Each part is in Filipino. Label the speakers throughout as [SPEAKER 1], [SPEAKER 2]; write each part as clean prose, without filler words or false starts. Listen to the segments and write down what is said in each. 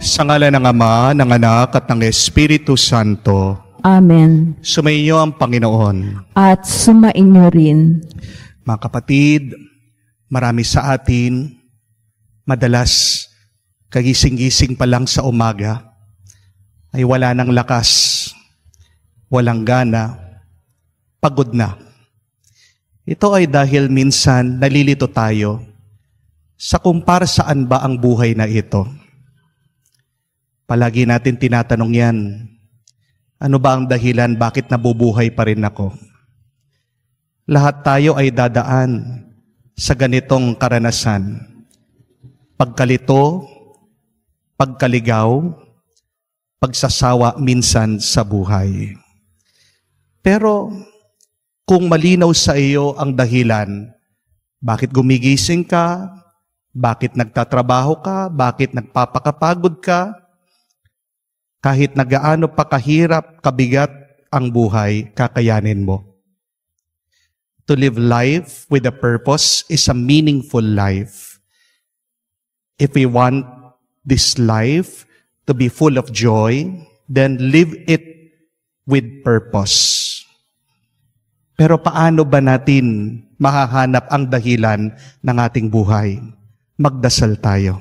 [SPEAKER 1] Sa ngalan ng Ama, ng Anak, at ng Espiritu Santo.
[SPEAKER 2] Amen.
[SPEAKER 1] Sumainyo ang Panginoon.
[SPEAKER 2] At sumainyo rin.
[SPEAKER 1] Mga kapatid, marami sa atin, madalas, kagising-gising pa lang sa umaga, ay wala ng lakas, walang gana, pagod na. Ito ay dahil minsan nalilito tayo sa kung para saan ba ang buhay na ito. Palagi natin tinatanong yan, ano ba ang dahilan bakit nabubuhay pa rin ako? Lahat tayo ay dadaan sa ganitong karanasan. Pagkalito, pagkaligaw, pagsasawa minsan sa buhay. Pero kung malinaw sa iyo ang dahilan, bakit gumigising ka, bakit nagtatrabaho ka, bakit nagpapakapagod ka, kahit nagaano pa kahirap, kabigat ang buhay, kakayanin mo. To live life with a purpose is a meaningful life. If we want this life to be full of joy, then live it with purpose. Pero paano ba natin mahahanap ang dahilan ng ating buhay? Magdasal tayo.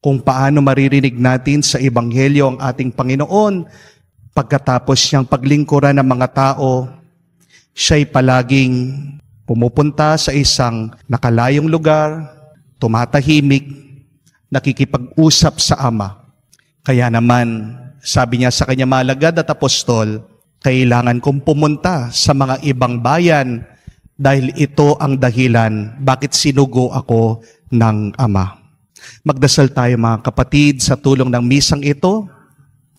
[SPEAKER 1] Kung paano maririnig natin sa Ebanghelyo ang ating Panginoon pagkatapos niyang paglingkuran ng mga tao, siya'y palaging pumupunta sa isang nakalayong lugar, tumatahimik, nakikipag-usap sa Ama. Kaya naman, sabi niya sa kanya malagad at apostol, kailangan kong pumunta sa mga ibang bayan dahil ito ang dahilan bakit sinugo ako ng Ama. Magdasal tayo mga kapatid sa tulong ng misang ito,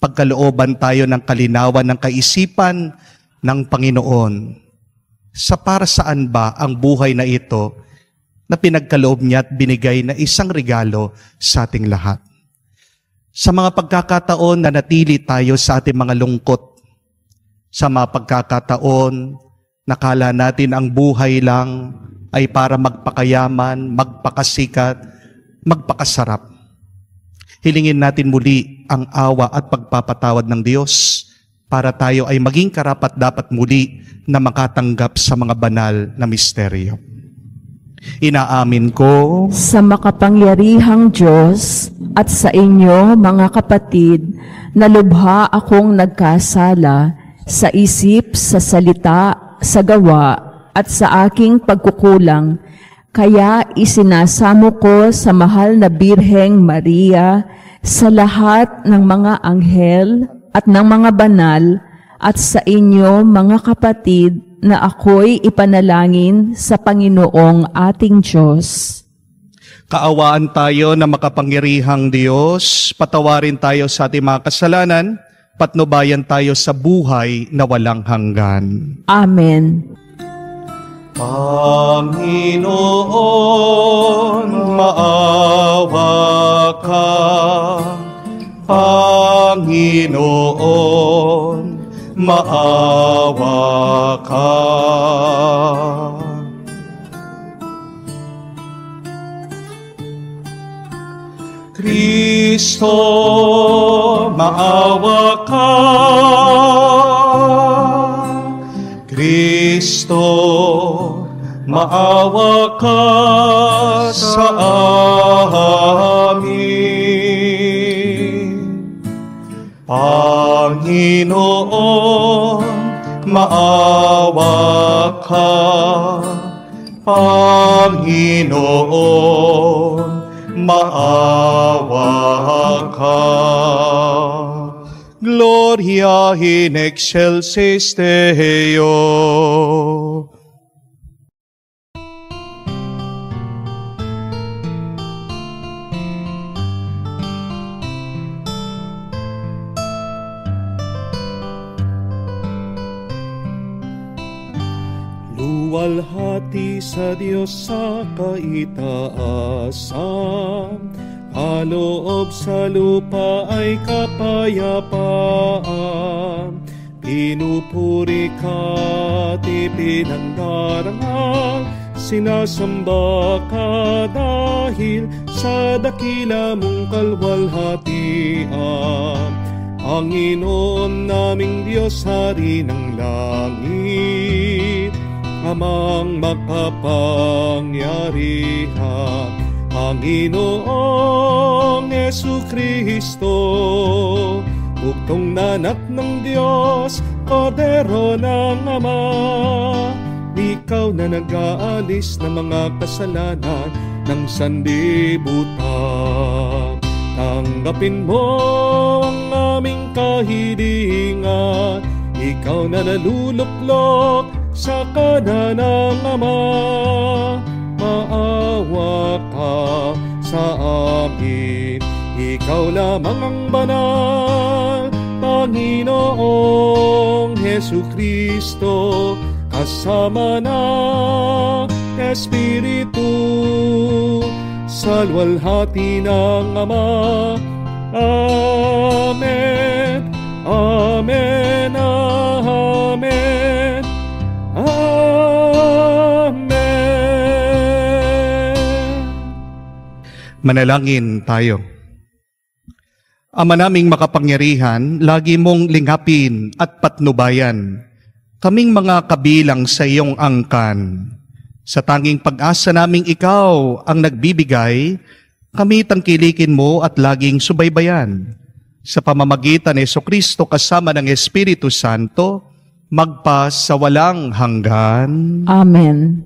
[SPEAKER 1] pagkalooban tayo ng kalinawan ng kaisipan ng Panginoon. Sa para saan ba ang buhay na ito na pinagkaloob niya at binigay na isang regalo sa ating lahat? Sa mga pagkakataon na natili tayo sa ating mga lungkot, sa mga pagkakataon nakala natin ang buhay lang ay para magpakayaman, magpakasikat, magpakasarap. Hilingin natin muli ang awa at pagpapatawad ng Diyos para tayo ay maging karapat-dapat muli na makatanggap sa mga banal na misteryo. Inaamin ko
[SPEAKER 2] sa makapangyarihang Diyos at sa inyo, mga kapatid, na lubha akong nagkasala sa isip, sa salita, sa gawa, at sa aking pagkukulang. Kaya isinasamo ko sa mahal na Birheng Maria, sa lahat ng mga anghel at ng mga banal, at sa inyo, mga kapatid, na ako'y ipanalangin sa Panginoong ating Diyos.
[SPEAKER 1] Kaawaan tayo na makapangyarihang Diyos, patawarin tayo sa ating mga kasalanan, patnubayan tayo sa buhay na walang hanggan.
[SPEAKER 2] Amen.
[SPEAKER 1] Panginoon, maawa ka. Panginoon, maawa ka. Kristo, maawa ka. Kristo, maawa ka sa amin. Panginoon, maawa ka. Panginoon, maawa ka. Gloria in excelsis Deo. Luwalhati sa Diyos sa kaitaasan, kaloob sa lupa ay kapayapaan. Pinupuri ka at ipinangdarangal, sinasamba ka dahil
[SPEAKER 3] sa dakila mong kalwalhatian. Panginoon naming Diyos, Hari ng langit, Amang makapangyarihan, Panginoong Jesucristo, buktong na anak ng Diyos, Kordero ng Ama. Ikaw na nag-aalis ng mga kasalanan ng sanlibutan. Tanggapin mo ang aming kahilingan, ikaw na naluluklok sa kanan ng Ama. Maawa ka sa amin, ikaw lamang ang banal, Panginoong Jesucristo, kasama ng Espiritu, sa luwalhati ng Ama. Amen, Amen, Amen, Amen.
[SPEAKER 1] Manalangin tayo. Ama naming makapangyarihan, lagi mong lingapin at patnubayan kaming mga kabilang sa iyong angkan. Sa tanging pag-asa naming ikaw ang nagbibigay, kami tangkilikin mo at laging subaybayan. Sa pamamagitan ni Jesucristo kasama ng Espiritu Santo, magpa sa walang hanggan.
[SPEAKER 2] Amen.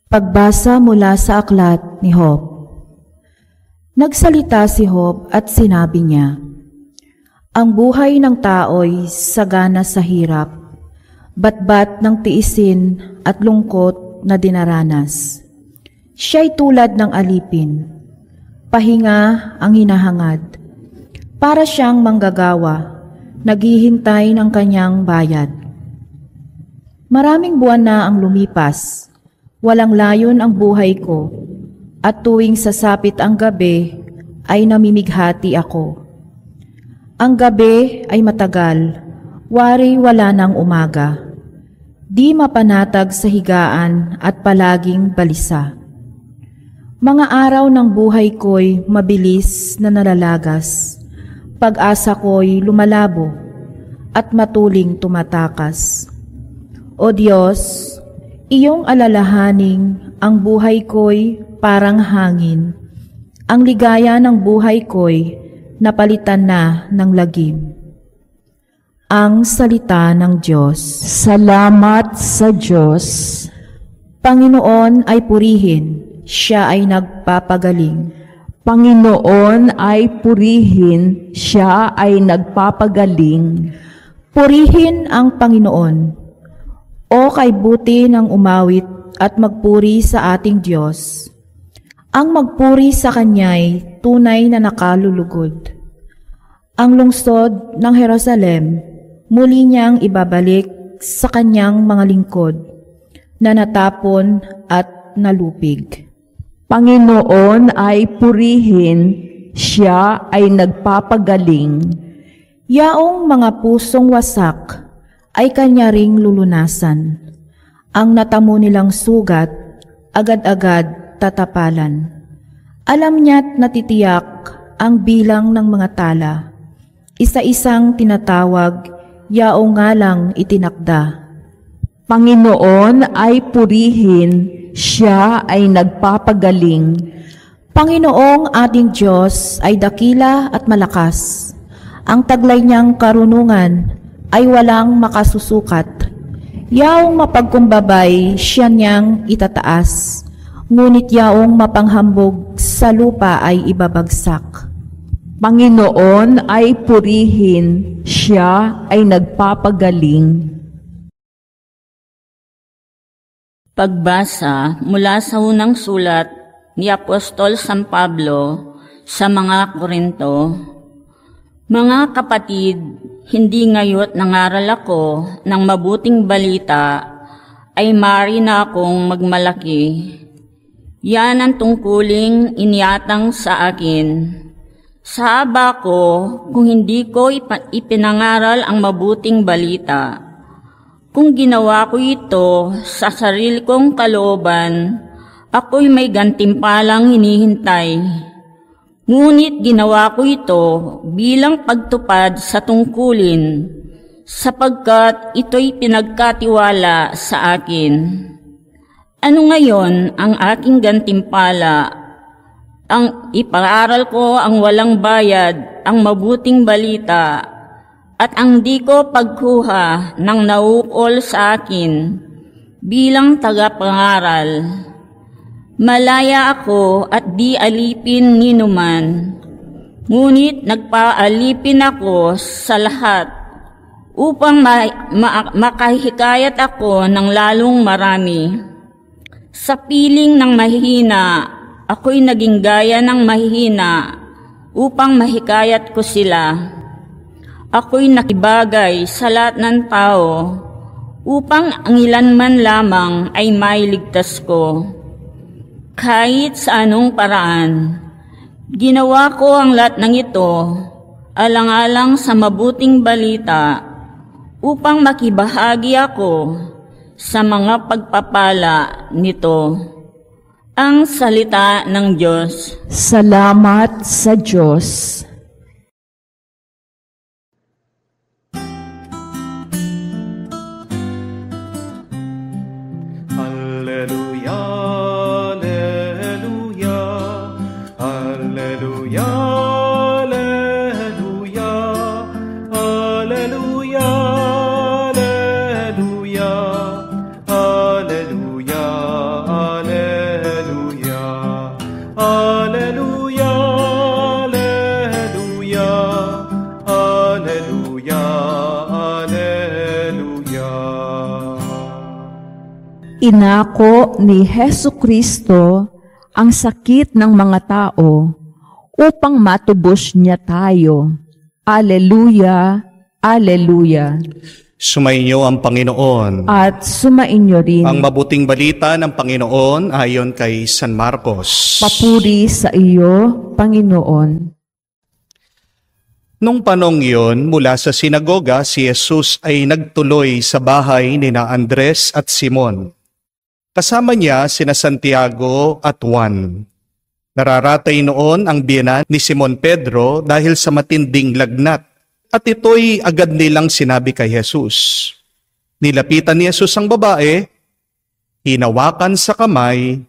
[SPEAKER 2] Pagbasa mula sa aklat ni Job. Nagsalita si Job at sinabi niya, ang buhay ng tao'y sagana sa hirap, batbat ng tiisin at lungkot na dinaranas. Siya'y tulad ng alipin, pahinga ang hinahangad. Para siyang manggagawa, naghihintay ng kanyang bayad. Maraming buwan na ang lumipas, walang layon ang buhay ko, at tuwing sasapit ang gabi ay namimighati ako. Ang gabi ay matagal, wari wala ng umaga. Di mapanatag sa higaan at palaging balisa. Mga araw ng buhay ko'y mabilis na nalalagas. Pag-asa ko'y lumalabo at matuling tumatakas. O Diyos, iyong alalahaning ang buhay ko'y parang hangin. Ang ligaya ng buhay ko'y napalitan na ng lagim. Ang salita ng Diyos. Salamat sa Diyos. Panginoon ay purihin, siya ay nagpapagaling. Panginoon ay purihin, siya ay nagpapagaling. Purihin ang Panginoon. O kay buti ng umawit at magpuri sa ating Diyos. Ang magpuri sa Kanya'y tunay na nakalulugod. Ang lungsod ng Jerusalem, muli niyang ibabalik sa Kanyang mga lingkod, na natapon at nalupig. Panginoon ay purihin, siya ay nagpapagaling. Yaong mga pusong wasak ay Kanya ring lulunasan. Ang natamo nilang sugat, agad-agad tatapalan. Alam niya't natitiyak ang bilang ng mga tala. Isa-isang tinatawag, yaong nga lang itinakda. Panginoon ay purihin, siya ay nagpapagaling. Panginoong ating Diyos ay dakila at malakas. Ang taglay niyang karunungan ay walang makasusukat. Yaong mapagkumbabay, siya niyang itataas. Ngunit yaong mapanghambog sa lupa ay ibabagsak. Panginoon ay purihin, siya ay nagpapagaling.
[SPEAKER 4] Pagbasa mula sa unang sulat ni Apostol San Pablo sa mga Korinto. Mga kapatid, hindi ngayon nangaral ako ng mabuting balita ay mari na akong magmalaki. Yan ang tungkuling iniatang sa akin. Saaba ko kung hindi ko ipinangaral ang mabuting balita. Kung ginawa ko ito sa sarili kong kalooban, ako'y may gantimpalang hinihintay. Ngunit ginawa ko ito bilang pagtupad sa tungkulin, sapagkat ito'y pinagkatiwala sa akin. Ano ngayon ang aking gantimpala? Ang ipaaral ko ang walang bayad, ang mabuting balita, at ang di ko pagkuha ng naukol sa akin bilang tagapangaral. Malaya ako at di alipin ninuman, ngunit nagpaalipin ako sa lahat upang makahikayat ako ng lalong marami. Sa piling ng mahihina, ako'y naging gaya ng mahihina upang mahikayat ko sila. Ako'y nakibagay sa lahat ng tao upang ang ilanman lamang ay mailigtas ko. Kahit sa anong paraan, ginawa ko ang lahat ng ito alang-alang sa mabuting balita upang makibahagi ako sa mga pagpapala nito. Ang salita ng Diyos.
[SPEAKER 2] Salamat sa Diyos.
[SPEAKER 3] Alleluia, alleluia, alleluia, alleluia, alleluia, alleluia, alleluia, alleluia, alleluia, alleluia, alleluia, alleluia.
[SPEAKER 2] Inako ni Hesukristo ang sakit ng mga tao upang matubos niya tayo. Alleluia, alleluia.
[SPEAKER 1] Sumainyo ang Panginoon.
[SPEAKER 2] At sumainyo rin.
[SPEAKER 1] Ang mabuting balita ng Panginoon ayon kay San Marcos.
[SPEAKER 2] Papuri sa iyo, Panginoon.
[SPEAKER 1] Nung panong iyon, mula sa sinagoga, si Jesus ay nagtuloy sa bahay ni na Andres at Simon. Kasama niya sina Santiago at Juan. Nararatay noon ang biyenan ni Simon Pedro dahil sa matinding lagnat, at ito'y agad nilang sinabi kay Jesus. Nilapitan ni Jesus ang babae, hinawakan sa kamay,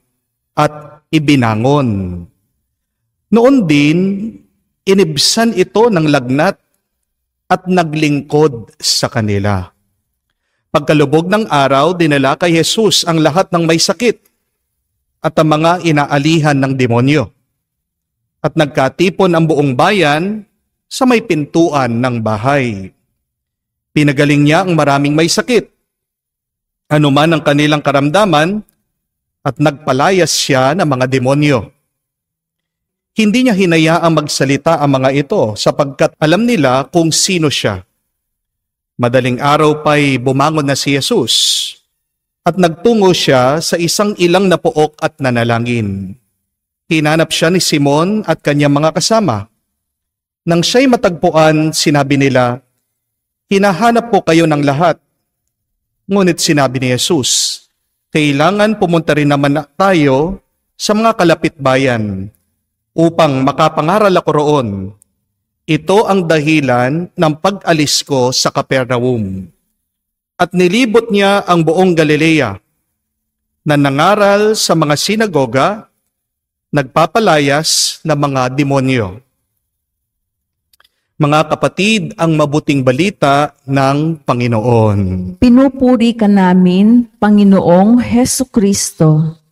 [SPEAKER 1] at ibinangon. Noon din, inibsan ito ng lagnat at naglingkod sa kanila. Pagkalubog ng araw, dinala kay Jesus ang lahat ng may sakit at ang mga inaalihan ng demonyo. At nagkatipon ang buong bayan sa may pintuan ng bahay. Pinagaling niya ang maraming may sakit, anuman ang kanilang karamdaman, at nagpalayas siya ng mga demonyo. Hindi niya hinayaang magsalita ang mga ito sapagkat alam nila kung sino siya. Madaling araw pa'y bumangon na si Jesus at nagtungo siya sa isang ilang na pook at nanalangin. Hinanap siya ni Simon at kanyang mga kasama. Nang siya'y matagpuan, sinabi nila, "Hinahanap po kayo ng lahat." Ngunit sinabi ni Jesus, "Kailangan pumunta rin naman tayo sa mga kalapit bayan upang makapangaral ako roon. Ito ang dahilan ng pag-alis ko sa Capernaum." At nilibot niya ang buong Galilea, na nangaral sa mga sinagoga, nagpapalayas ng mga demonyo. Mga kapatid, ang mabuting balita ng Panginoon.
[SPEAKER 2] Pinupuri ka namin, Panginoong Hesukristo.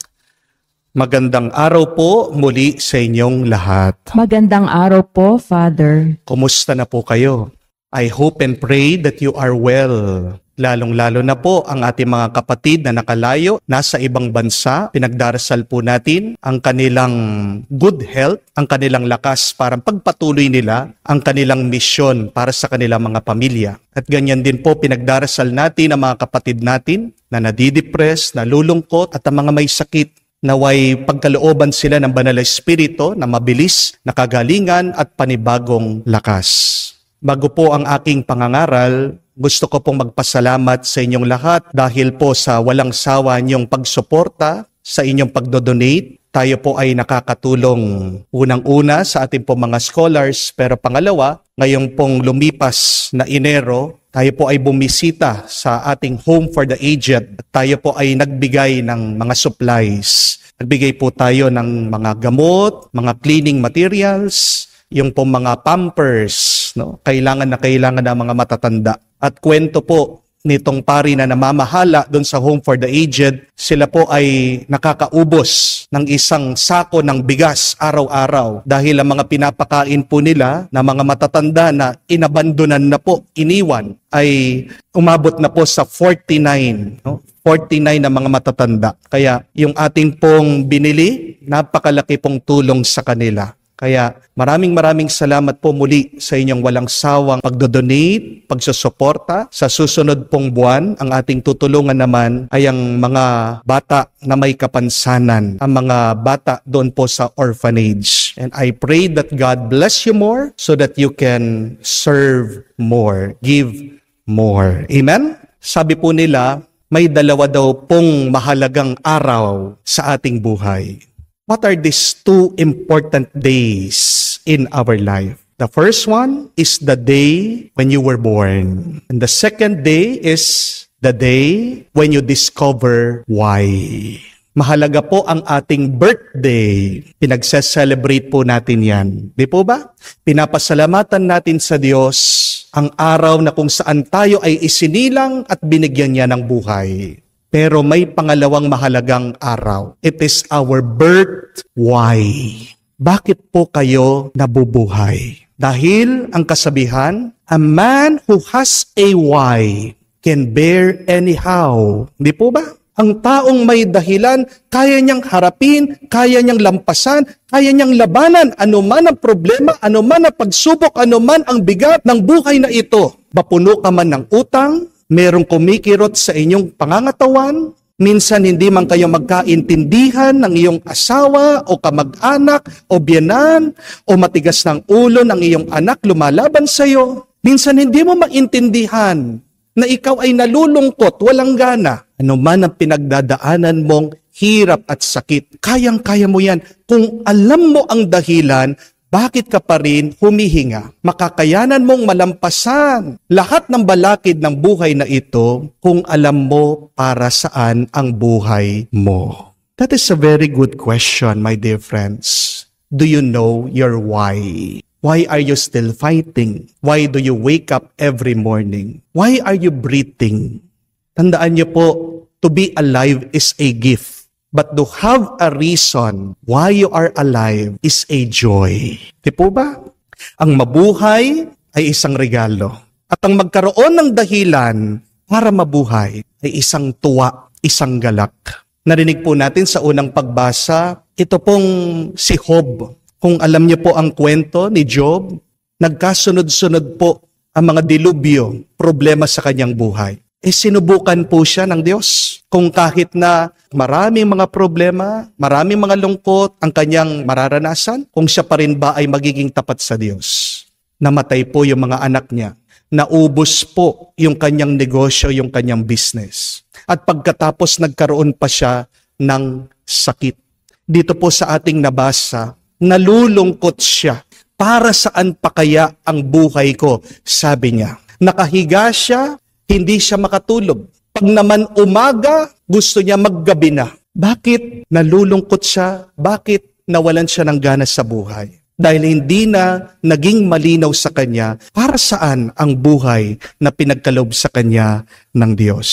[SPEAKER 1] Magandang araw po muli sa inyong lahat.
[SPEAKER 2] Magandang araw po, Father.
[SPEAKER 1] Kumusta na po kayo? I hope and pray that you are well. Lalong-lalo na po ang ating mga kapatid na nakalayo, nasa ibang bansa. Pinagdarasal po natin ang kanilang good health, ang kanilang lakas para pagpatuloy nila ang kanilang misyon para sa kanilang mga pamilya. At ganyan din po pinagdarasal natin ang mga kapatid natin na nadidepress, nalulungkot at ang mga may sakit. Naway pagkalooban sila ng Banal na Espiritu na mabilis, nakagalingan at panibagong lakas. Bago po ang aking pangangaral, gusto ko pong magpasalamat sa inyong lahat dahil po sa walang sawa niyong pagsuporta, sa inyong pagdodonate. Tayo po ay nakakatulong unang-una sa ating po mga scholars, pero pangalawa, ngayong pong lumipas na Enero, tayo po ay bumisita sa ating Home for the Aged. Tayo po ay nagbigay ng mga supplies. Nagbigay po tayo ng mga gamot, mga cleaning materials, yung po mga pampers, no? Kailangan ng mga matatanda. At kwento po nitong pari na namamahala doon sa Home for the Aged, sila po ay nakakaubos ng isang sako ng bigas araw-araw dahil ang mga pinapakain po nila na mga matatanda na inabandonan na po, iniwan, ay umabot na po sa 49, no? 49 na mga matatanda. Kaya yung ating pong binili, napakalaki pong tulong sa kanila. Kaya maraming salamat po muli sa inyong walang sawang pagdodonate, pagsusuporta. Sa susunod pong buwan, ang ating tutulungan naman ay ang mga bata na may kapansanan, ang mga bata doon po sa orphanage. And I pray that God bless you more so that you can serve more, give more. Amen? Sabi po nila, may dalawa daw pong mahalagang araw sa ating buhay. What are these two important days in our life? The first one is the day when you were born. And the second day is the day when you discover why. Mahalaga po ang ating birthday. Pinagse-celebrate po natin yan. Di po ba? Pinapasalamatan natin sa Diyos ang araw na kung saan tayo ay isinilang at binigyan niya ng buhay. Pero may pangalawang mahalagang araw. It is our birth. Why? Bakit po kayo nabubuhay? Dahil ang kasabihan, a man who has a why can bear anyhow. Hindi po ba? Ang taong may dahilan, kaya niyang harapin, kaya niyang lampasan, kaya niyang labanan, anuman ang problema, anuman ang pagsubok, anuman ang bigat ng buhay na ito. Mapuno ka man ng utang, merong kumikirot sa inyong pangangatawan, minsan hindi man kayo magkaintindihan ng iyong asawa o kamag-anak o biyenan o matigas ng ulo ng iyong anak lumalaban sa iyo. Minsan hindi mo maintindihan na ikaw ay nalulungkot, walang gana. Ano man ang pinagdadaanan mong hirap at sakit, kayang-kaya mo yan. Kung alam mo ang dahilan, bakit ka pa rin humihinga? Makakayanan mong malampasan lahat ng balakid ng buhay na ito kung alam mo para saan ang buhay mo. That is a very good question, my dear friends. Do you know your why? Why are you still fighting? Why do you wake up every morning? Why are you breathing? Tandaan niyo po, to be alive is a gift. But to have a reason why you are alive is a joy. Di po ba? Ang mabuhay ay isang regalo. At ang magkaroon ng dahilan para mabuhay ay isang tuwa, isang galak. Narinig po natin sa unang pagbasa, ito pong si Job. Kung alam niyo po ang kwento ni Job, nagkasunod-sunod po ang mga dilubyo, problema sa kanyang buhay. Sinubukan po siya ng Diyos. Kung kahit na maraming mga problema, maraming mga lungkot ang kanyang mararanasan, kung siya pa rin ba ay magiging tapat sa Diyos. Namatay po yung mga anak niya. Naubos po yung kanyang negosyo, yung kanyang business. At pagkatapos nagkaroon pa siya ng sakit. Dito po sa ating nabasa, nalulungkot siya. Para saan pa kaya ang buhay ko? Sabi niya. Nakahiga siya, hindi siya makatulog. Pag naman umaga, gusto niya maggabi na. Bakit nalulungkot siya? Bakit nawalan siya ng gana sa buhay? Dahil hindi na naging malinaw sa kanya para saan ang buhay na pinagkaloob sa kanya ng Diyos.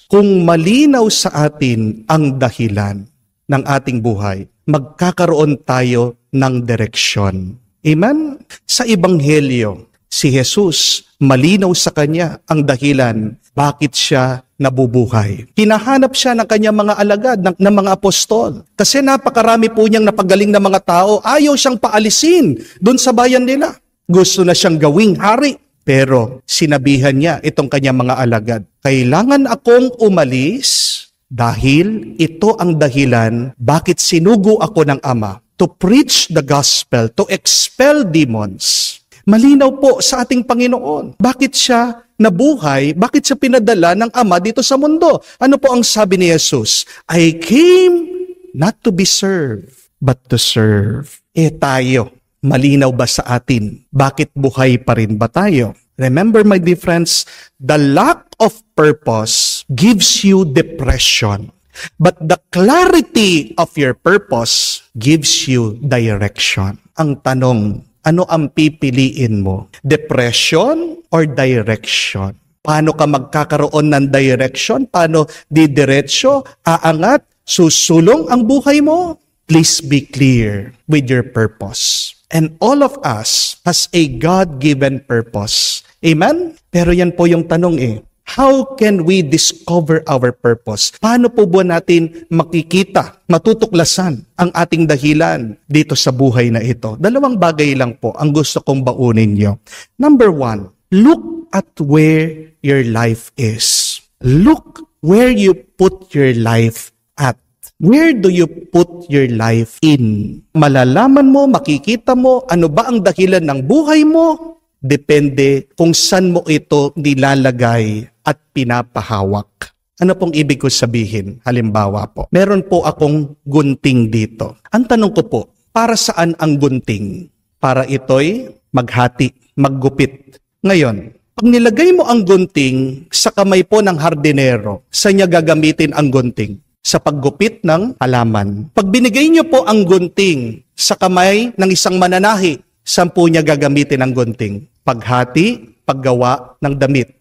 [SPEAKER 1] Kung malinaw sa atin ang dahilan ng ating buhay, magkakaroon tayo ng direksyon. Amen? Sa Ebanghelyo, si Jesus, malinaw sa kanya ang dahilan bakit siya nabubuhay. Hinahanap siya ng kanyang mga alagad, ng mga apostol. Kasi napakarami po niyang napagaling na mga tao, ayaw siyang paalisin doon sa bayan nila. Gusto na siyang gawing hari. Pero sinabihan niya itong kanyang mga alagad, kailangan akong umalis dahil ito ang dahilan bakit sinugo ako ng Ama. To preach the gospel, to expel demons. Malinaw po sa ating Panginoon. Bakit siya na buhay, bakit siya pinadala ng Ama dito sa mundo? Ano po ang sabi ni Jesus? I came not to be served, but to serve. Tayo, malinaw ba sa atin? Bakit buhay pa rin ba tayo? Remember, my dear friends, the lack of purpose gives you depression. But the clarity of your purpose gives you direction. Ang tanong, ano ang pipiliin mo? Depression or direction? Paano ka magkakaroon ng direction? Paano didiretso? Aangat? Susulong ang buhay mo? Please be clear with your purpose. And all of us has a God-given purpose. Amen? Pero yan po yung tanong How can we discover our purpose? Paano po ba natin makikita, matutuklasan ang ating dahilan dito sa buhay na ito? Dalawang bagay lang po ang gusto kong baunin nyo. Number 1, look at where your life is. Look where you put your life at. Where do you put your life in? Malalaman mo, makikita mo, ano ba ang dahilan ng buhay mo? Depende kung saan mo ito nilalagay at pinapahawak. Ano pong ibig ko sabihin? Halimbawa po, meron po akong gunting dito. Ang tanong ko po, para saan ang gunting? Para ito'y maghati, maggupit. Ngayon, pag nilagay mo ang gunting sa kamay po ng hardinero, saan niya gagamitin ang gunting? Sa paggupit ng halaman. Pag binigay niyo po ang gunting sa kamay ng isang mananahi, saan po niya gagamitin ang gunting? Paghati, paggawa ng damit.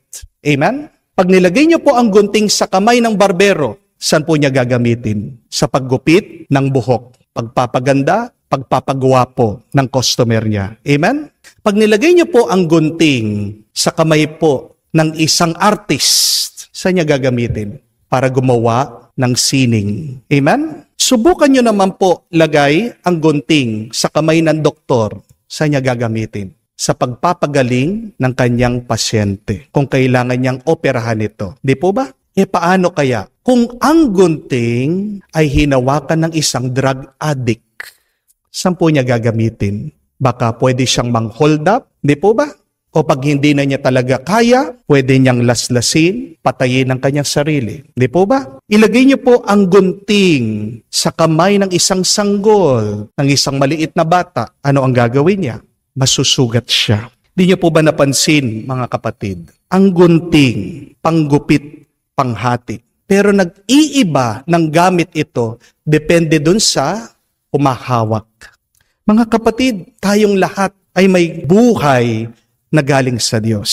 [SPEAKER 1] Amen? Pag nilagay niyo po ang gunting sa kamay ng barbero, saan po niya gagamitin? Sa paggupit ng buhok. Pagpapaganda, pagpapagwapo ng customer niya. Amen? Pag nilagay niyo po ang gunting sa kamay po ng isang artist, saan niya gagamitin? Para gumawa ng sining. Amen? Subukan nyo naman po lagay ang gunting sa kamay ng doktor. Saan niya gagamitin? Sa pagpapagaling ng kanyang pasyente. Kung kailangan niyang operahan ito. Di po ba? Paano kaya? Kung ang gunting ay hinawakan ng isang drug addict, saan po niya gagamitin? Baka pwede siyang mang-hold up. Di po ba? O pag hindi na niya talaga kaya, pwede niyang laslasin, patayin ang kanyang sarili. Di po ba? Ilagay niyo po ang gunting sa kamay ng isang sanggol, ng isang maliit na bata. Ano ang gagawin niya? Masusugat siya. Di niyo po ba napansin, mga kapatid? Ang gunting, panggupit, panghati. Pero nag-iiba ng gamit ito, depende dun sa humahawak. Mga kapatid, tayong lahat ay may buhay na galing sa Diyos.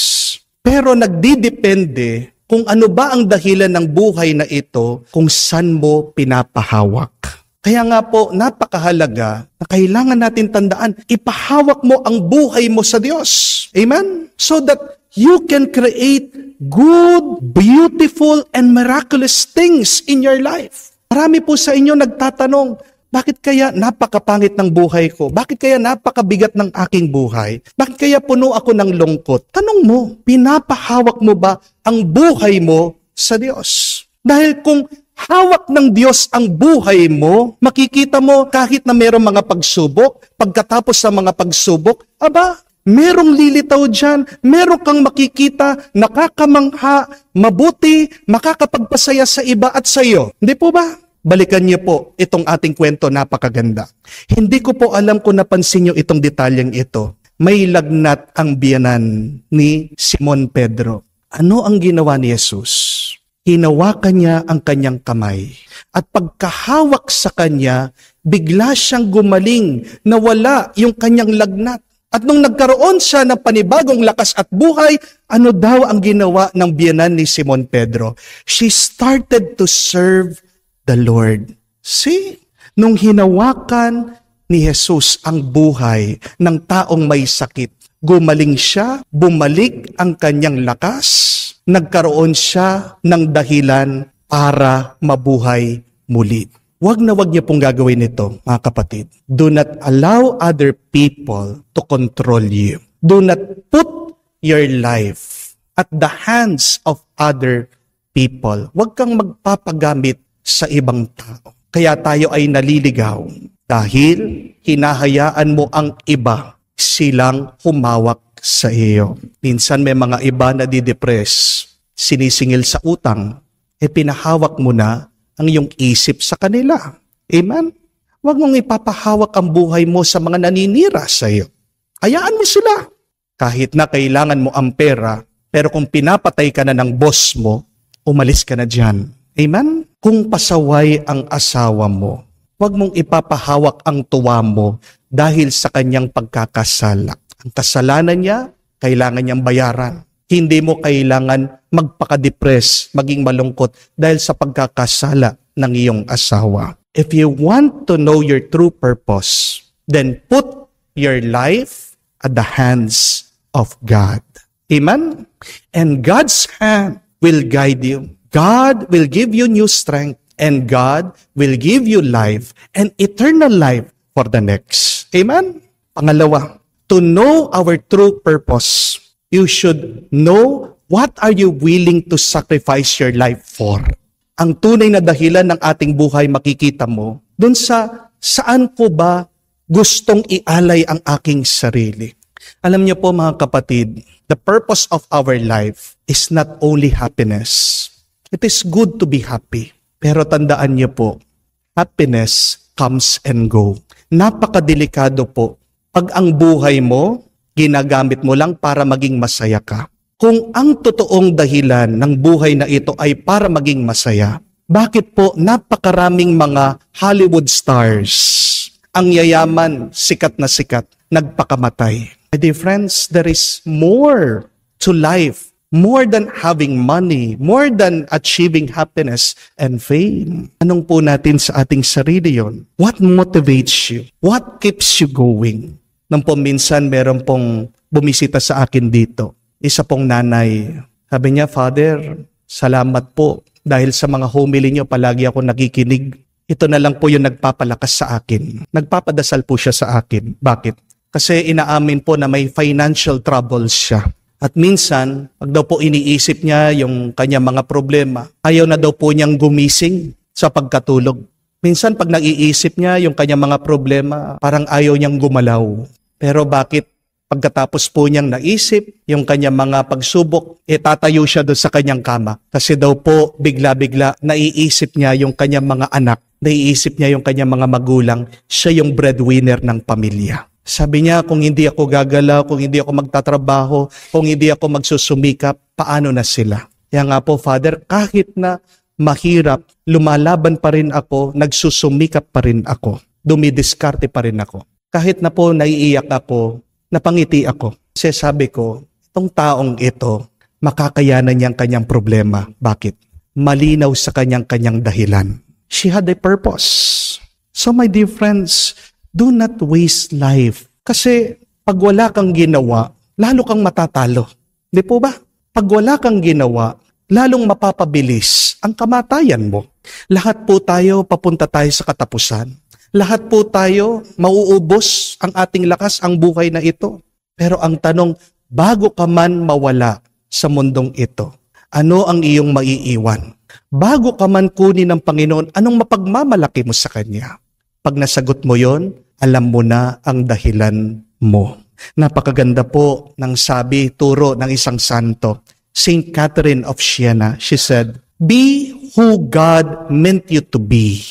[SPEAKER 1] Pero nagdidepende kung ano ba ang dahilan ng buhay na ito kung saan mo pinapahawak. Kaya nga po, napakahalaga na kailangan natin tandaan, ipahawak mo ang buhay mo sa Diyos. Amen? So that you can create good, beautiful, and miraculous things in your life. Marami po sa inyo nagtatanong, bakit kaya napakapangit ng buhay ko? Bakit kaya napakabigat ng aking buhay? Bakit kaya puno ako ng lungkot? Tanong mo, pinapahawak mo ba ang buhay mo sa Diyos? Dahil kung hawak ng Diyos ang buhay mo, makikita mo kahit na mayroong mga pagsubok, pagkatapos ng mga pagsubok, merong lilitaw dyan, meron kang makikita, nakakamangha, mabuti, makakapagpasaya sa iba at sa iyo. Hindi po ba? Balikan niyo po itong ating kwento, napakaganda. Hindi ko po alam kung napansin niyo itong detalyeng ito. May lagnat ang biyanan ni Simon Pedro. Ano ang ginawa ni Jesus? Hinawakan niya ang kanyang kamay. At pagkahawak sa kanya, bigla siyang gumaling, nawala yung kanyang lagnat. At nung nagkaroon siya ng panibagong lakas at buhay, ano daw ang ginawa ng biyanan ni Simon Pedro? She started to serve the Lord. See? Nung hinawakan ni Jesus ang buhay ng taong may sakit, gumaling siya, bumalik ang kanyang lakas, nagkaroon siya ng dahilan para mabuhay muli. Huwag na huwag niyo pong gagawin ito, mga kapatid. Do not allow other people to control you. Do not put your life at the hands of other people. Huwag kang magpapagamit sa ibang tao. Kaya tayo ay naliligaw dahil hinahayaan mo ang iba silang humawak sa iyo. Minsan may mga iba na didepress, sinisingil sa utang, pinahawak mo na ang iyong isip sa kanila. Amen? Huwag mong ipapahawak ang buhay mo sa mga naninira sa iyo. Hayaan mo sila. Kahit na kailangan mo ang pera, pero kung pinapatay ka na ng boss mo, umalis ka na dyan. Amen? Kung pasaway ang asawa mo, huwag mong ipapahawak ang tuwa mo dahil sa kanyang pagkakasala. Ang kasalanan niya, kailangan niyang bayaran. Hindi mo kailangan magpaka-depress, maging malungkot dahil sa pagkakasala ng iyong asawa. If you want to know your true purpose, then put your life at the hands of God. Amen? And God's hand will guide you. God will give you new strength, and God will give you life and eternal life for the next. Amen? Pangalawa, to know our true purpose, you should know what are you willing to sacrifice your life for. Ang tunay na dahilan ng ating buhay makikita mo dun sa saan ko ba gustong ialay ang aking sarili. Alam niyo po mga kapatid, the purpose of our life is not only happiness. It is good to be happy. Pero tandaan niyo po, happiness comes and go. Napakadelikado po pag ang buhay mo, ginagamit mo lang para maging masaya ka. Kung ang totoong dahilan ng buhay na ito ay para maging masaya, bakit po napakaraming mga Hollywood stars, ang yayaman, sikat na sikat, nagpakamatay? My dear friends, there is more to life, more than having money, more than achieving happiness and fame. Anong po natin sa ating sarili yon? What motivates you? What keeps you going? Nang po minsan meron pong bumisita sa akin dito, isa pong nanay. Sabi niya, Father, salamat po dahil sa mga homily niyo palagi ako nakikinig. Ito na lang po yung nagpapalakas sa akin. Nagpapadasal po siya sa akin. Bakit? Kasi inaamin po na may financial troubles siya. At minsan, pag daw po iniisip niya yung kanyang mga problema, ayaw na daw po niyang gumising sa pagkatulog. Minsan pag naiisip niya yung kanyang mga problema, parang ayaw niyang gumalaw. Pero bakit? Pagkatapos po niyang naisip yung kanyang mga pagsubok, tatayo siya doon sa kanyang kama. Kasi daw po bigla-bigla naiisip niya yung kanyang mga anak, naiisip niya yung kanyang mga magulang, siya yung breadwinner ng pamilya. Sabi niya, kung hindi ako gagalaw, kung hindi ako magtatrabaho, kung hindi ako magsusumikap, paano na sila? Kaya nga po, Father, kahit na mahirap, lumalaban pa rin ako, nagsusumikap pa rin ako, dumidiskarte pa rin ako. Kahit na po naiiyak ako, napangiti ako. Kasi sabi ko, itong taong ito, makakayanan niyang kanyang problema. Bakit? Malinaw sa kanyang dahilan. She had a purpose. So my dear friends, do not waste life. Kasi pag wala kang ginawa, lalo kang matatalo. Di po ba? Pag wala kang ginawa, lalong mapapabilis ang kamatayan mo. Lahat po tayo papunta tayo sa katapusan. Lahat po tayo mauubos ang ating lakas, ang buhay na ito. Pero ang tanong, bago ka man mawala sa mundong ito, ano ang iyong maiiwan? Bago ka man kunin ng Panginoon, anong mapagmamalaki mo sa Kanya? Pag nasagot mo yon, alam mo na ang dahilan mo. Napakaganda po ng sabi, turo ng isang santo, Saint Catherine of Siena. She said, "Be who God meant you to be,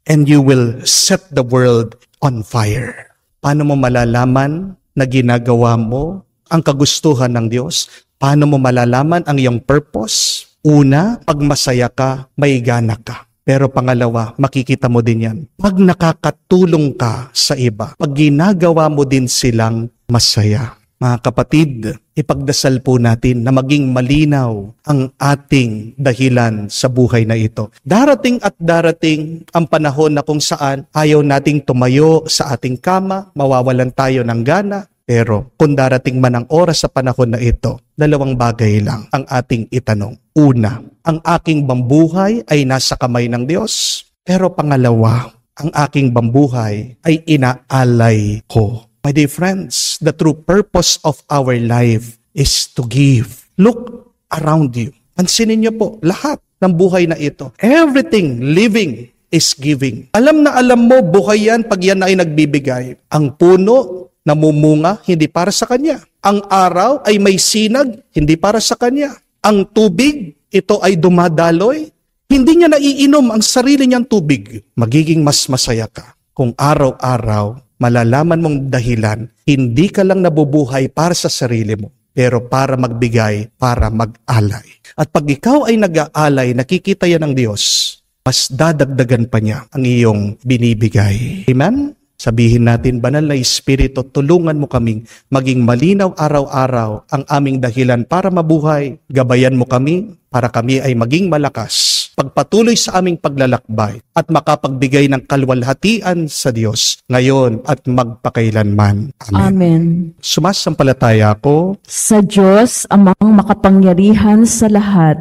[SPEAKER 1] and you will set the world on fire." Paano mo malalaman na ginagawa mo ang kagustuhan ng Diyos? Paano mo malalaman ang iyong purpose? Una, pag masaya ka, may gana ka. Pero pangalawa, makikita mo din yan. Pag nakakatulong ka sa iba, pag ginagawa mo din silang masaya. Mga kapatid, ipagdasal po natin na maging malinaw ang ating dahilan sa buhay na ito. Darating at darating ang panahon na kung saan ayaw nating tumayo sa ating kama, mawawalan tayo ng gana. Pero kung darating man ang oras sa panahon na ito, dalawang bagay lang ang ating itanong. Una, ang aking bambuhay ay nasa kamay ng Diyos. Pero pangalawa, ang aking bambuhay ay inaalay ko. My dear friends, the true purpose of our life is to give. Look around you. Pansinin niyo po, lahat ng buhay na ito, everything living is giving. Alam na alam mo, buhay yan pag yan ay nagbibigay. Ang puno namumunga, hindi para sa kanya. Ang araw ay may sinag, hindi para sa kanya. Ang tubig, ito ay dumadaloy, hindi niya naiinom ang sarili niyang tubig. Magiging mas masaya ka kung araw-araw malalaman mong dahilan, hindi ka lang nabubuhay para sa sarili mo, pero para magbigay, para mag-alay. At pag ikaw ay nag-aalay, nakikita yan ng Diyos, mas dadagdagan pa niya ang iyong binibigay. Amen? Sabihin natin, Banal na Espiritu, tulungan mo kaming maging malinaw araw-araw ang aming dahilan para mabuhay. Gabayan mo kami para kami ay maging malakas. Pagpatuloy sa aming paglalakbay at makapagbigay ng kalwalhatian sa Diyos ngayon at magpakailanman. Amen.
[SPEAKER 2] Amen.
[SPEAKER 1] Sumasampalataya ako
[SPEAKER 2] Sa Diyos, amang makapangyarihan sa lahat,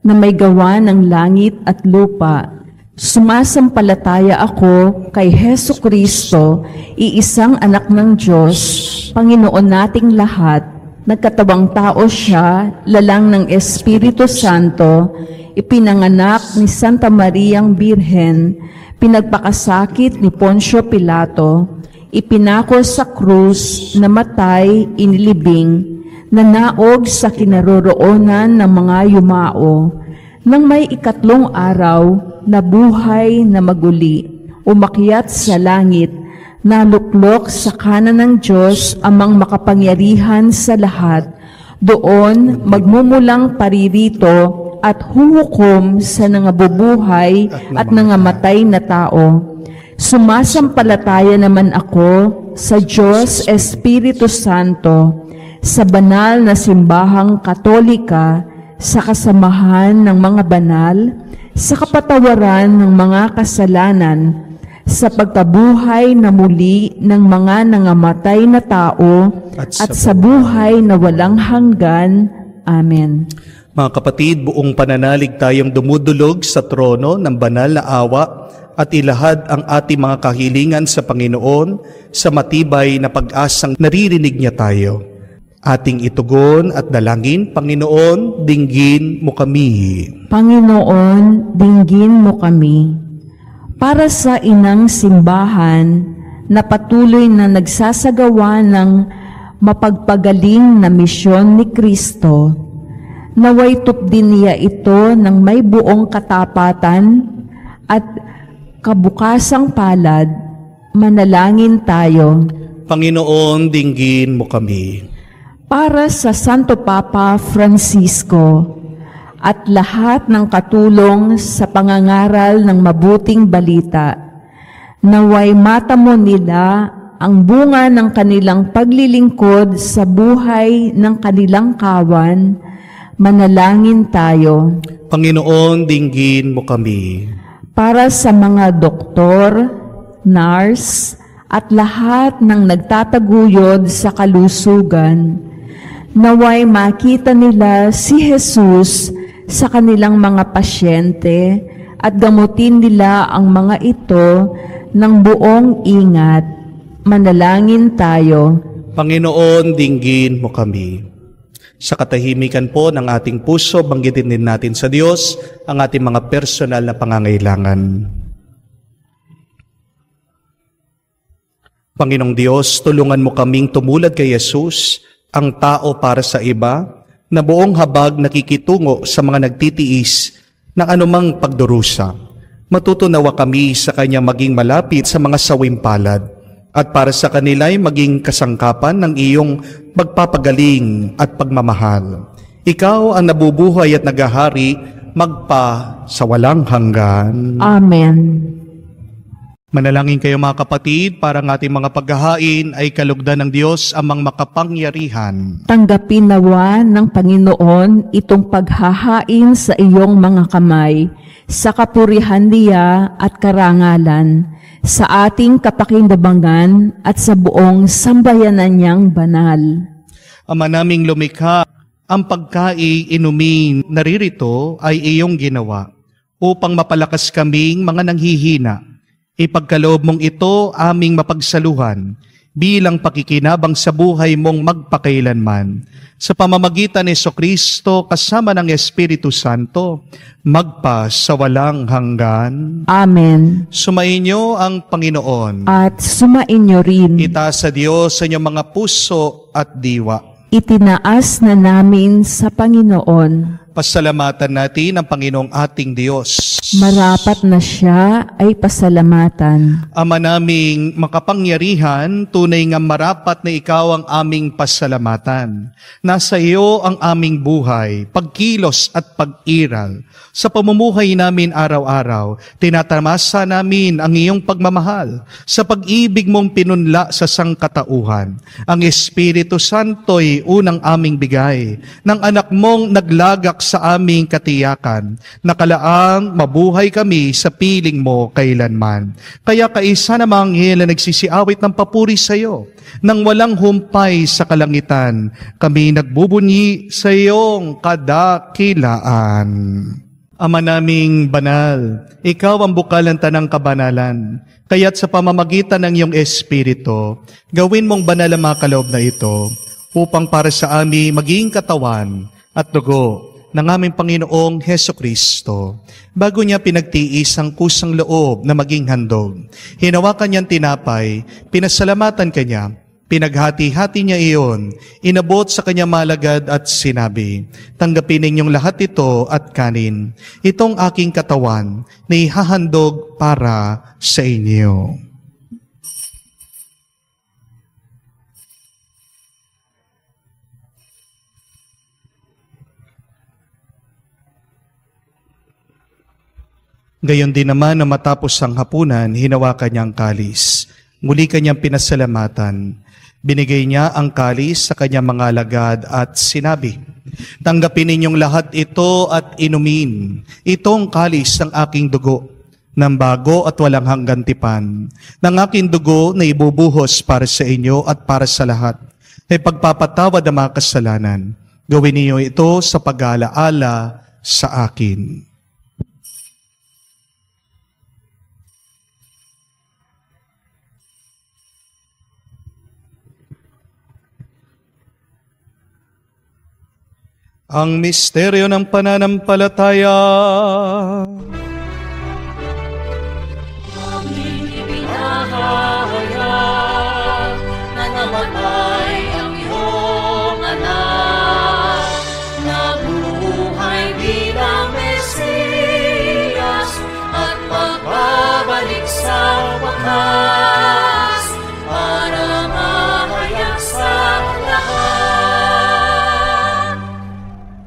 [SPEAKER 2] na may gawa ng langit at lupa. Sumasampalataya ako kay Hesu Kristo, iisang anak ng Diyos, Panginoon nating lahat. Nagkatawang tao siya, lalang ng Espiritu Santo, ipinanganak ni Santa Mariang Birhen, pinagpakasakit ni Poncio Pilato, ipinako sa krus, namatay, inilibing, nanaog sa kinaroroonan ng mga yumao. Nang may ikatlong araw, nabuhay na maguli, umakyat sa langit, naluklok sa kanan ng Diyos amang makapangyarihan sa lahat. Doon magmumulang paririto at huhukom sa nangabubuhay at nangamatay na tao. Sumasampalataya naman ako sa Diyos Espiritu Santo, sa banal na simbahang Katolika, sa kasamahan ng mga banal, sa kapatawaran ng mga kasalanan, sa pagkabuhay na muli ng mga nangamatay na tao, at sa buhay na walang hanggan. Amen.
[SPEAKER 1] Mga kapatid, buong pananalig tayong dumudulog sa trono ng banal na awa at ilahad ang ating mga kahilingan sa Panginoon sa matibay na pag-asang naririnig niya tayo. Ating itugon at dalangin, Panginoon, dinggin mo kami.
[SPEAKER 2] Panginoon, dinggin mo kami. Para sa inang simbahan na patuloy na nagsasagawa ng mapagpagaling na misyon ni Kristo, naway tupdin niya ito ng may buong katapatan at kabukasang palad. Manalangin tayo.
[SPEAKER 1] Panginoon, dinggin mo kami.
[SPEAKER 2] Para sa Santo Papa Francisco at lahat ng katulong sa pangangaral ng mabuting balita, naway matamo nila ang bunga ng kanilang paglilingkod sa buhay ng kanilang kawan. Manalangin tayo.
[SPEAKER 1] Panginoon, dinggin mo kami.
[SPEAKER 2] Para sa mga doktor, nurse, at lahat ng nagtataguyod sa kalusugan, naway makita nila si Jesus sa kanilang mga pasyente at gamutin nila ang mga ito ng buong ingat. Manalangin tayo.
[SPEAKER 1] Panginoon, dinggin mo kami. Sa katahimikan po ng ating puso, banggitin din natin sa Diyos ang ating mga personal na pangangailangan. Panginoong Diyos, tulungan mo kaming tumulad kay Jesus, ang tao para sa iba, na buong habag nakikitungo sa mga nagtitiis ng anumang pagdurusa. Matutunawa kami sa Kanya maging malapit sa mga sawing palad, at para sa kanila'y maging kasangkapan ng iyong pagpapagaling at pagmamahal. Ikaw ang nabubuhay at naghahari magpa sa walang hanggan.
[SPEAKER 2] Amen.
[SPEAKER 1] Manalangin kayo mga kapatid, para ang ating mga paghahain ay kalugdan ng Diyos amang makapangyarihan.
[SPEAKER 2] Tanggapin nawa ng Panginoon itong paghahain sa iyong mga kamay, sa kapurihan niya at karangalan, sa ating kapakinabangan at sa buong sambayanan niyang banal.
[SPEAKER 1] Ama naming lumikha, ang pagkain-inumin naririto ay iyong ginawa upang mapalakas kaming mga nanghihina. Ipagkaloob mong ito aming mapagsaluhan bilang pakikinabang sa buhay mong magpakailanman. Sa pamamagitan ni Jesucristo kasama ng Espiritu Santo, magpa sa walang hanggan.
[SPEAKER 2] Amen.
[SPEAKER 1] Sumainyo ang Panginoon.
[SPEAKER 2] At sumainyo rin.
[SPEAKER 1] Itaas sa Diyos sa inyong mga puso at diwa.
[SPEAKER 2] Itinaas na namin sa Panginoon.
[SPEAKER 1] Pasalamatan natin ang Panginoong ating Diyos.
[SPEAKER 2] Marapat na siya ay pasalamatan.
[SPEAKER 1] Ama naming makapangyarihan, tunay nga marapat na ikaw ang aming pasalamatan. Nasa iyo ang aming buhay, pagkilos at pag-iral. Sa pamumuhay namin araw-araw, tinatamasa namin ang iyong pagmamahal sa pag-ibig mong pinunla sa sangkatauhan. Ang Espiritu Santo'y unang aming bigay ng anak mong naglagak sa aming katiyakan, nakalaang mabuhay kami sa piling mo kailanman. Kaya kaisa namang anghel na nagsisiawit ng papuri sa iyo, nang walang humpay sa kalangitan, kami nagbubunyi sa iyong kadakilaan. Ama naming banal, ikaw ang bukal ng tanang kabanalan, kaya't sa pamamagitan ng iyong Espiritu, gawin mong banal ang mga kaloob na ito, upang para sa amin maging katawan at dugo ng aming Panginoong Hesukristo. Bago niya pinagtiis ang kusang loob na maging handog, hinawakan niyang tinapay, pinasalamatan kanya, pinaghati-hati niya iyon, inabot sa kanya malagad at sinabi, tanggapin ninyong lahat ito at kanin. Itong aking katawan na ihahandog para sa inyo. Gayon din naman na matapos ang hapunan, hinawakan niya ang kalis. Muli kanyang pinasalamatan. Binigay niya ang kalis sa kanyang mga alagad at sinabi, tanggapin ninyong lahat ito at inumin. Itong kalis ng aking dugo, ng bago at walang hanggang tipan, ng aking dugo na ibubuhos para sa inyo at para sa lahat, ay pagpapatawad ang mga kasalanan. Gawin niyo ito sa pag-aalaala sa akin. Ang misteryo ng pananampalataya.
[SPEAKER 5] Aming ipinahahayag na namatay ang iyong anak, nabuhay bilang Mesiyas at magbabalik sa wakas para mahayag sa lahat.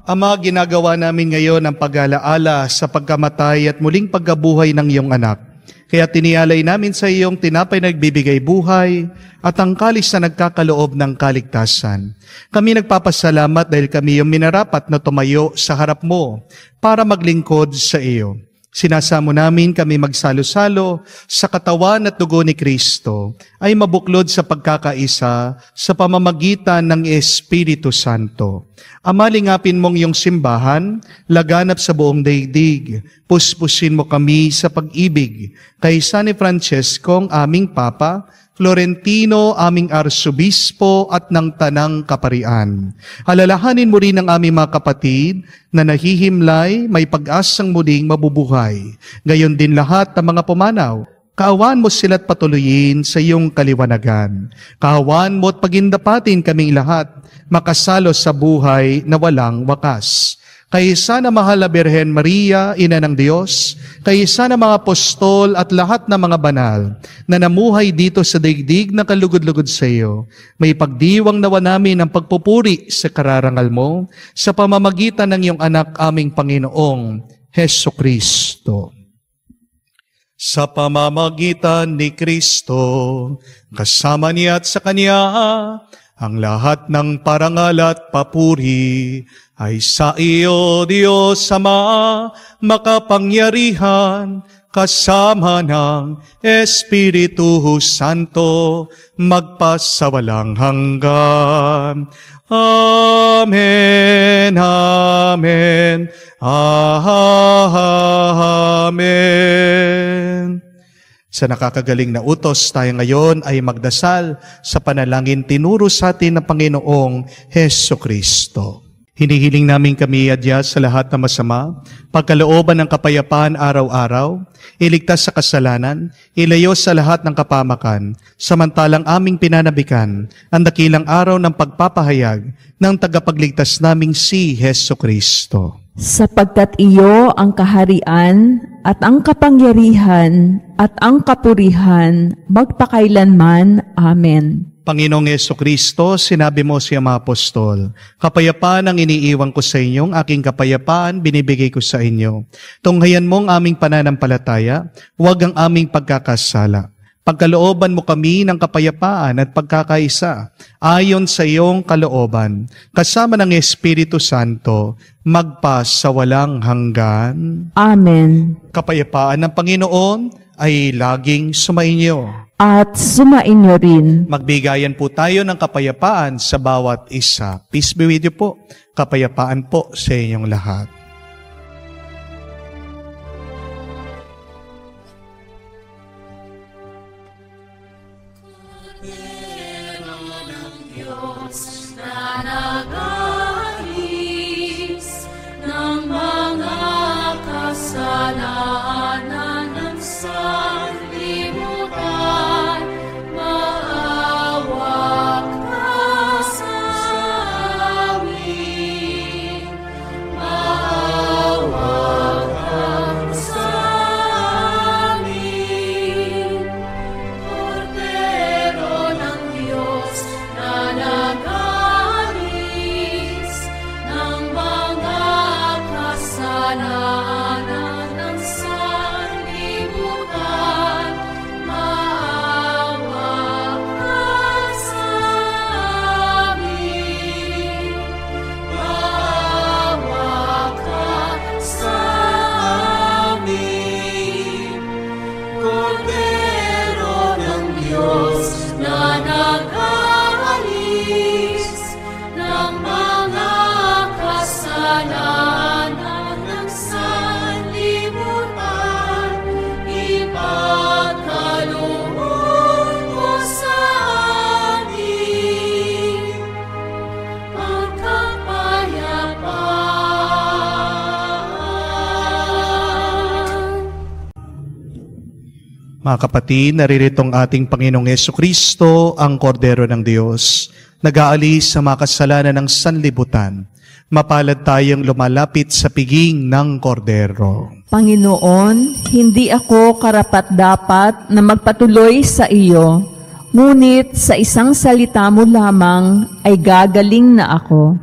[SPEAKER 1] Ama, ginagawa namin ngayon ang pag-alaala sa pagkamatay at muling pagkabuhay ng iyong anak. Kaya tinialay namin sa iyong tinapay na nagbibigay buhay at ang kalis na nagkakaloob ng kaligtasan. Kami nagpapasalamat dahil kami yung minarapat na tumayo sa harap mo para maglingkod sa iyo. Sinasamo namin kami magsalo-salo sa katawan at dugo ni Kristo ay mabuklod sa pagkakaisa sa pamamagitan ng Espiritu Santo. Ama, lingapin mong iyong simbahan, laganap sa buong daigdig. Puspusin mo kami sa pag-ibig kay San Francesco, aming Papa, Florentino, aming Arsobispo at ng Tanang Kaparian. Alalahanin mo rin ang aming mga kapatid na nahihimlay, may pag-asang muling mabubuhay. Gayon din lahat ng mga pumanaw. Kaawaan mo sila't patuloyin sa iyong kaliwanagan. Kaawaan mo at pagindapatin kaming lahat, makasalo sa buhay na walang wakas. Kaysa na mahal na Birhen Maria, Ina ng Diyos, kaysa na mga apostol at lahat ng mga banal na namuhay dito sa daigdig na kalugod-lugod sa iyo, may pagdiwang nawa namin ang pagpupuri sa kararangal mo sa pamamagitan ng iyong anak aming Panginoong Hesukristo. Sa pamamagitan ni Kristo, kasama niya at sa Kanya, ang lahat ng parangal at papuri ay sa iyo, Diyos Ama, makapangyarihan, kasama ng Espiritu Santo, magpasawalang hanggan. Amen, Amen, Amen. Sa nakakagaling na utos, tayo ngayon ay magdasal sa panalangin tinuro sa atin ng Panginoong Heso Kristo. Hinihiling namin kami adya sa lahat na masama, pagkalooban ng kapayapaan araw-araw, iligtas sa kasalanan, ilayo sa lahat ng kapamakan, samantalang aming pinanabikan ang dakilang araw ng pagpapahayag ng tagapagligtas naming si Heso Kristo.
[SPEAKER 2] Sapagkat iyo ang kaharian at ang kapangyarihan at ang kapurihan magpakailanman. Amen.
[SPEAKER 1] Panginoong Jesucristo, sinabi mo sa mga apostol, kapayapaan ang iniiwan ko sa inyong, aking kapayapaan binibigay ko sa inyo. Tunghayan mo ang aming pananampalataya, huwag ang aming pagkakasala. Pagkalooban mo kami ng kapayapaan at pagkakaisa, ayon sa iyong kalooban, kasama ng Espiritu Santo, magpa sa walang hanggan.
[SPEAKER 2] Amen.
[SPEAKER 1] Kapayapaan ng Panginoon ay laging sumainyo.
[SPEAKER 2] At sumainyo rin.
[SPEAKER 1] Magbigayan po tayo ng kapayapaan sa bawat isa. Peace be with you po. Kapayapaan po sa inyong lahat.
[SPEAKER 5] Nanagalis ng mga kasalanan ng sanlibutan, maawa ka sa amin, maawa ka sa amin. Kordero ng Diyos na nagalis ng mga kasalanan ng sanlibutan, maawa ka sa amin, maawa ka sa amin. Kordero ng Diyos na nagalis ng mga kasalanan ng sanlibutan, ipagkaloob mo sa amin ang kapayapaan.
[SPEAKER 1] Mga kapatid, naririto ang ating Panginoong Jesucristo, ang Kordero ng Diyos, nag-aalis sa mga kasalanan ng sanlibutan. Mapalad tayong lumalapit sa piging ng Kordero.
[SPEAKER 2] Panginoon, hindi ako karapat-dapat na magpatuloy sa iyo, ngunit sa isang salita mo lamang ay gagaling na ako.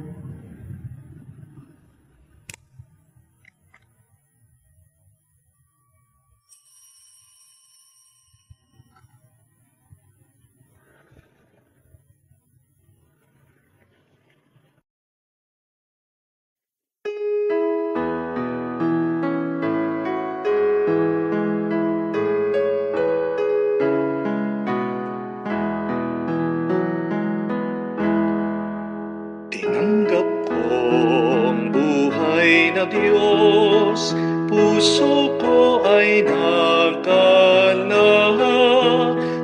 [SPEAKER 3] Tinanggap ko ang buhay na Diyos, puso ko ay nakalahak.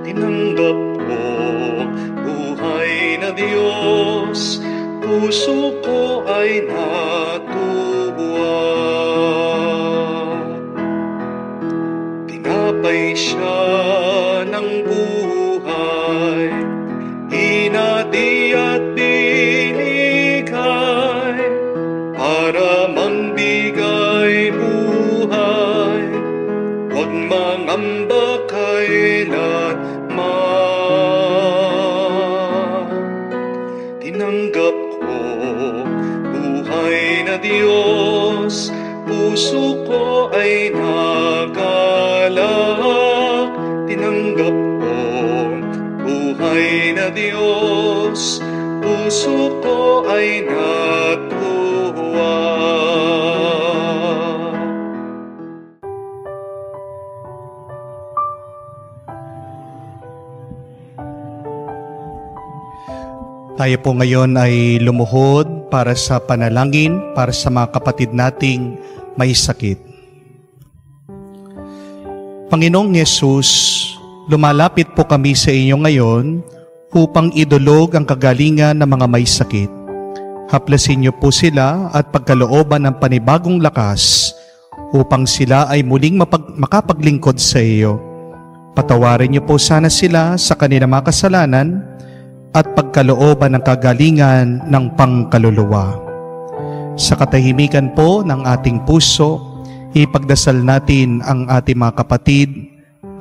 [SPEAKER 3] Tinanggap ko ang buhay na Diyos, puso ko ay natuwa. Tinapay siya ng buhay, hinati at binigay, para mangbigay buhay, huwag mangamba kailanman. Tinanggap ko buhay na Diyos, puso ko ay nagalak. Tinanggap ko buhay na Diyos, puso ko ay natuwa.
[SPEAKER 1] Tayo po ngayon ay lumuhod para sa panalangin para sa mga kapatid nating may sakit. Panginoong Yesus, lumalapit po kami sa inyo ngayon upang idulog ang kagalingan ng mga may sakit. Haplasin niyo po sila at pagkalooban ng panibagong lakas upang sila ay muling makapaglingkod sa iyo. Patawarin niyo po sana sila sa kanilang mga kasalanan at pagkalooban ng kagalingan ng pangkaluluwa. Sa katahimikan po ng ating puso, ipagdasal natin ang ating mga kapatid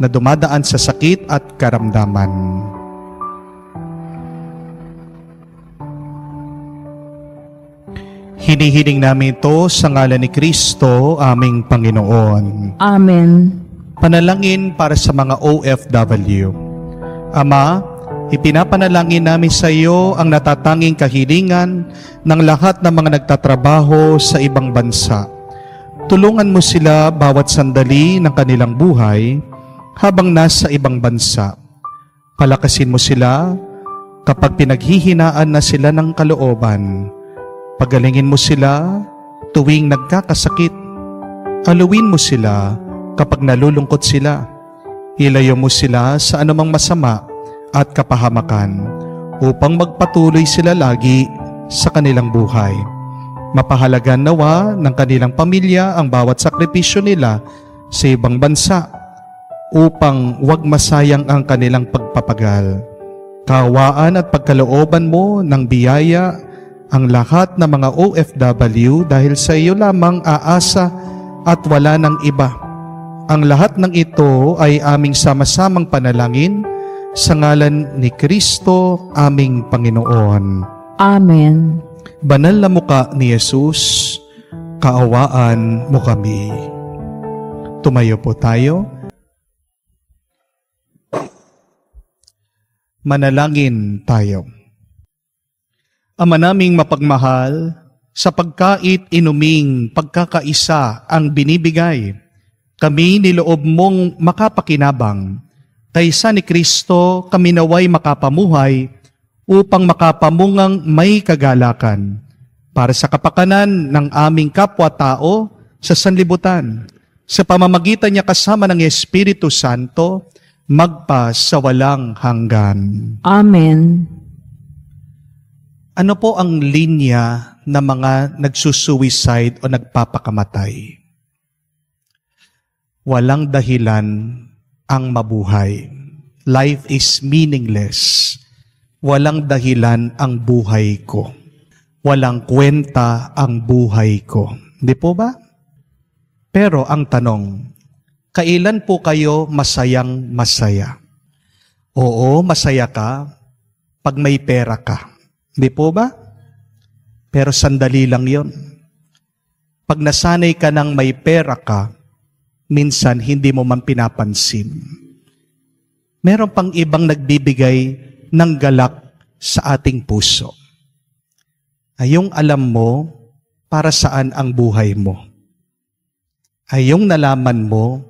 [SPEAKER 1] na dumadaan sa sakit at karamdaman. Hinihiling namin ito sa ngalan ni Kristo, aming Panginoon.
[SPEAKER 2] Amen.
[SPEAKER 1] Panalangin para sa mga OFW. Ama, ipinapanalangin namin sa iyo ang natatanging kahilingan ng lahat ng mga nagtatrabaho sa ibang bansa. Tulungan mo sila bawat sandali ng kanilang buhay habang nasa ibang bansa. Palakasin mo sila kapag pinaghihinaan na sila ng kalooban. Pagalingin mo sila tuwing nagkakasakit. Aluin mo sila kapag nalulungkot sila. Ilayo mo sila sa anumang masama at kapahamakan upang magpatuloy sila lagi sa kanilang buhay. Mapahalagan nawa ng kanilang pamilya ang bawat sakripisyo nila sa ibang bansa upang huwag masayang ang kanilang pagpapagal. Kaawaan at pagkalooban mo ng biyaya ang lahat ng mga OFW dahil sa iyo lamang aasa at wala ng iba. Ang lahat ng ito ay aming sama-samang panalangin sa ngalan ni Kristo, aming Panginoon.
[SPEAKER 2] Amen.
[SPEAKER 1] Banal na muka ni Jesus, kaawaan mo kami. Tumayo po tayo. Manalangin tayo. Ama naming mapagmahal, sa pagkait inuming pagkakaisa ang binibigay, kami niloob mong makapakinabang. Kaysa ni Kristo kami naway makapamuhay upang makapamungang may kagalakan para sa kapakanan ng aming kapwa-tao sa sanlibutan. Sa pamamagitan niya kasama ng Espiritu Santo, magpa sa walang hanggan.
[SPEAKER 2] Amen.
[SPEAKER 1] Ano po ang linya ng mga nagsusuicide o nagpapakamatay? Walang dahilan ang mabuhay. Life is meaningless. Walang dahilan ang buhay ko. Walang kwenta ang buhay ko. Hindi po ba? Pero ang tanong, kailan po kayo masayang masaya? Oo, masaya ka pag may pera ka. Hindi po ba? Pero sandali lang yon. Pag nasanay ka ng may pera ka, minsan hindi mo man pinapansin. Meron pang ibang nagbibigay ng galak sa ating puso. Ayong alam mo para saan ang buhay mo. Ayong nalaman mo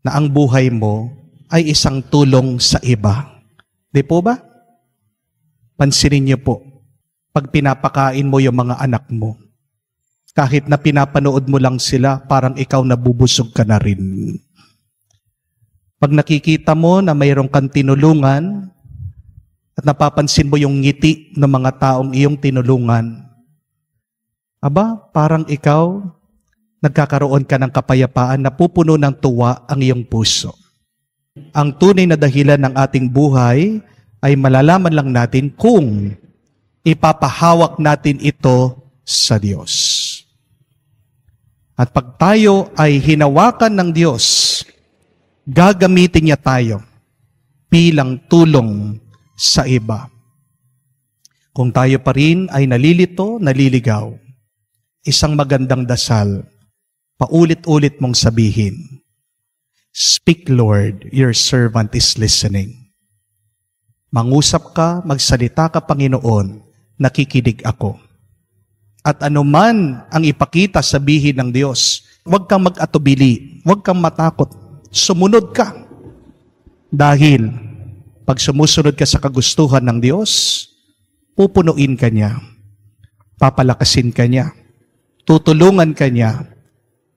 [SPEAKER 1] na ang buhay mo ay isang tulong sa iba. Di po ba? Pansinin niyo po, pag pinapakain mo yung mga anak mo, kahit na pinapanood mo lang sila, parang ikaw nabubusog ka na rin. Pag nakikita mo na mayroong kang tinulungan at napapansin mo yung ngiti ng mga taong iyong tinulungan, aba, parang ikaw nagkakaroon ka ng kapayapaan na pupuno ng tuwa ang iyong puso. Ang tunay na dahilan ng ating buhay ay malalaman lang natin kung ipapahawak natin ito sa Diyos. At pag tayo ay hinawakan ng Diyos, gagamitin niya tayo bilang tulong sa iba. Kung tayo pa rin ay nalilito, naliligaw, isang magandang dasal, paulit-ulit mong sabihin, "Speak, Lord, your servant is listening." Mangusap ka, magsalita ka, Panginoon, nakikinig ako. At anuman ang ipakita, sabihin ng Diyos, huwag kang mag-atubili, huwag kang matakot, sumunod ka. Dahil pag sumusunod ka sa kagustuhan ng Diyos, pupunuin ka niya, papalakasin ka niya, tutulungan ka niya,